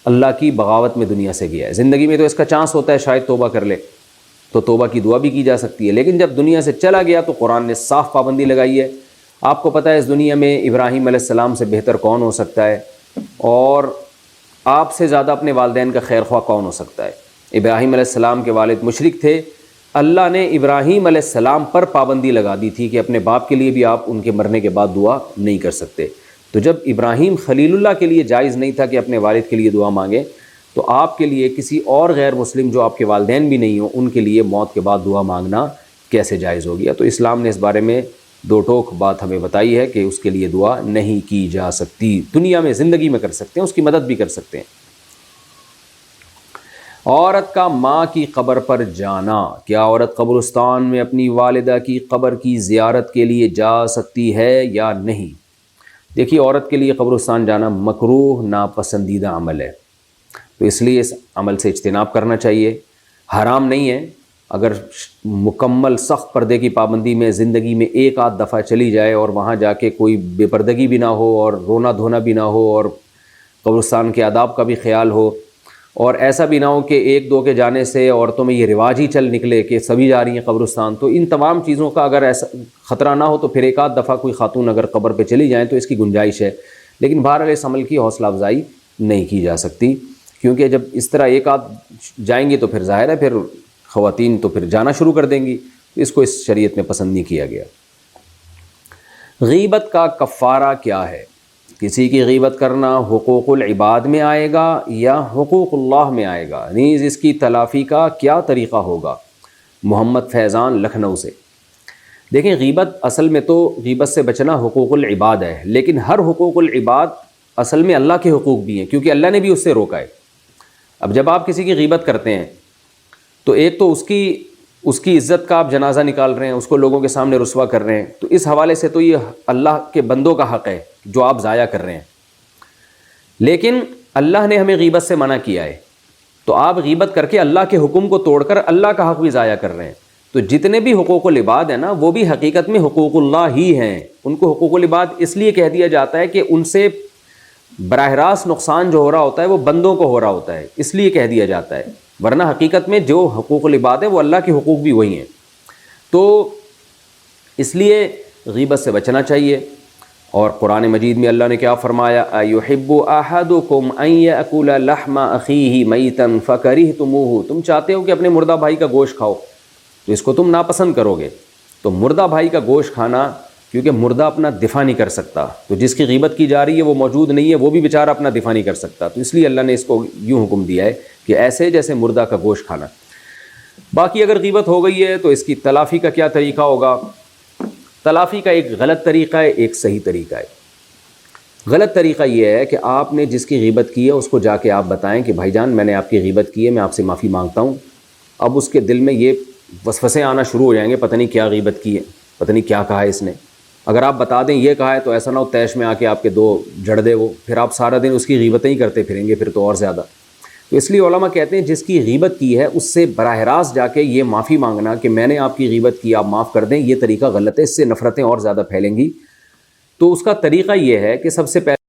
اللہ کی بغاوت میں دنیا سے گیا ہے۔ زندگی میں تو اس کا چانس ہوتا ہے شاید توبہ کر لے، تو توبہ کی دعا بھی کی جا سکتی ہے، لیکن جب دنیا سے چلا گیا تو قرآن نے صاف پابندی لگائی ہے۔ آپ کو پتہ ہے اس دنیا میں ابراہیم علیہ السلام سے بہتر کون ہو سکتا ہے، اور آپ سے زیادہ اپنے والدین کا خیر خواہ کون ہو سکتا ہے؟ ابراہیم علیہ السلام کے والد مشرک تھے، اللہ نے ابراہیم علیہ السلام پر پابندی لگا دی تھی کہ اپنے باپ کے لیے بھی آپ ان کے مرنے کے بعد دعا نہیں کر سکتے۔ تو جب ابراہیم خلیل اللہ کے لیے جائز نہیں تھا کہ اپنے والد کے لیے دعا مانگے، تو آپ کے لیے کسی اور غیر مسلم جو آپ کے والدین بھی نہیں ہوں ان کے لیے موت کے بعد دعا مانگنا کیسے جائز ہو گیا؟ تو اسلام نے اس بارے میں دو ٹوک بات ہمیں بتائی ہے کہ اس کے لیے دعا نہیں کی جا سکتی. دنیا میں زندگی میں کر سکتے ہیں, اس کی مدد بھی کر سکتے ہیں. عورت کا ماں کی قبر پر جانا, کیا عورت قبرستان میں اپنی والدہ کی قبر کی زیارت کے لیے جا سکتی ہے یا نہیں؟ دیکھیے, عورت کے لیے قبرستان جانا مکروہ ناپسندیدہ عمل ہے, تو اس لیے اس عمل سے اجتناب کرنا چاہیے. حرام نہیں ہے, اگر مکمل سخت پردے کی پابندی میں زندگی میں ایک آدھ دفعہ چلی جائے اور وہاں جا کے کوئی بے پردگی بھی نہ ہو اور رونا دھونا بھی نہ ہو اور قبرستان کے آداب کا بھی خیال ہو, اور ایسا بھی نہ ہو کہ ایک دو کے جانے سے عورتوں میں یہ رواج ہی چل نکلے کہ سبھی جا رہی ہیں قبرستان. تو ان تمام چیزوں کا اگر ایسا خطرہ نہ ہو تو پھر ایک آدھ دفعہ کوئی خاتون اگر قبر پہ چلی جائیں تو اس کی گنجائش ہے. لیکن بہرحال اس عمل کی حوصلہ افزائی نہیں کی جا سکتی, کیونکہ جب اس طرح ایک آدھ جائیں گی تو پھر ظاہر ہے پھر خواتین تو پھر جانا شروع کر دیں گی. اس کو اس شریعت میں پسند نہیں کیا گیا. غیبت کا کفارہ کیا ہے؟ کسی کی غیبت کرنا حقوق العباد میں آئے گا یا حقوق اللہ میں آئے گا؟ نیز اس کی تلافی کا کیا طریقہ ہوگا؟ محمد فیضان لکھنؤ سے. دیکھیں, غیبت اصل میں تو غیبت سے بچنا حقوق العباد ہے, لیکن ہر حقوق العباد اصل میں اللہ کے حقوق بھی ہیں, کیونکہ اللہ نے بھی اس سے روکا ہے. اب جب آپ کسی کی غیبت کرتے ہیں تو ایک تو اس کی عزت کا آپ جنازہ نکال رہے ہیں, اس کو لوگوں کے سامنے رسوا کر رہے ہیں, تو اس حوالے سے تو یہ اللہ کے بندوں کا حق ہے جو آپ ضائع کر رہے ہیں. لیکن اللہ نے ہمیں غیبت سے منع کیا ہے, تو آپ غیبت کر کے اللہ کے حکم کو توڑ کر اللہ کا حق بھی ضائع کر رہے ہیں. تو جتنے بھی حقوق العباد ہیں نا, وہ بھی حقیقت میں حقوق اللہ ہی ہیں. ان کو حقوق العباد اس لیے کہہ دیا جاتا ہے کہ ان سے براہ راست نقصان جو ہو رہا ہوتا ہے وہ بندوں کو ہو رہا ہوتا ہے, اس لیے کہہ دیا جاتا ہے. ورنہ حقیقت میں جو حقوق العباد ہے وہ اللہ کے حقوق بھی وہی ہیں. تو اس لیے غیبت سے بچنا چاہیے. اور قرآن مجید میں اللہ نے کیا فرمایا؟ اَيُحِبُّ أَحَدُكُمْ أَن يَأْكُلَ لَحْمَ أَخِيهِ مَيْتًا فَكَرِهْتُمُوهُ, تم چاہتے ہو کہ اپنے مردہ بھائی کا گوشت کھاؤ تو اس کو تم ناپسند کرو گے. تو مردہ بھائی کا گوشت کھانا, کیونکہ مردہ اپنا دفاع نہیں کر سکتا, تو جس کی غیبت کی جا رہی ہے وہ موجود نہیں ہے, وہ بھی بیچارہ اپنا دفاع نہیں کر سکتا, تو اس لیے اللہ نے اس کو یوں حکم دیا ہے کہ ایسے جیسے مردہ کا گوشت کھانا. باقی اگر غیبت ہو گئی ہے تو اس کی تلافی کا کیا طریقہ ہوگا؟ تلافی کا ایک غلط طریقہ ہے, ایک صحیح طریقہ ہے. غلط طریقہ یہ ہے کہ آپ نے جس کی غیبت کی ہے اس کو جا کے آپ بتائیں کہ بھائی جان میں نے آپ کی غیبت کی ہے, میں آپ سے معافی مانگتا ہوں. اب اس کے دل میں یہ وسوسے آنا شروع ہو جائیں گے, پتہ نہیں کیا غیبت کی ہے, پتہ نہیں کیا کہا ہے اس نے. اگر آپ بتا دیں یہ کہا ہے تو ایسا نہ ہو تیش میں آ کے آپ کے دو جڑ دے وہ, پھر آپ سارا دن اس کی غیبتیں ہی کرتے پھریں گے, پھر تو اور زیادہ. تو اس لیے علماء کہتے ہیں جس کی غیبت کی ہے اس سے براہ راست جا کے یہ معافی مانگنا کہ میں نے آپ کی غیبت کی, آپ معاف کر دیں, یہ طریقہ غلط ہے, اس سے نفرتیں اور زیادہ پھیلیں گی. تو اس کا طریقہ یہ ہے کہ سب سے پہلے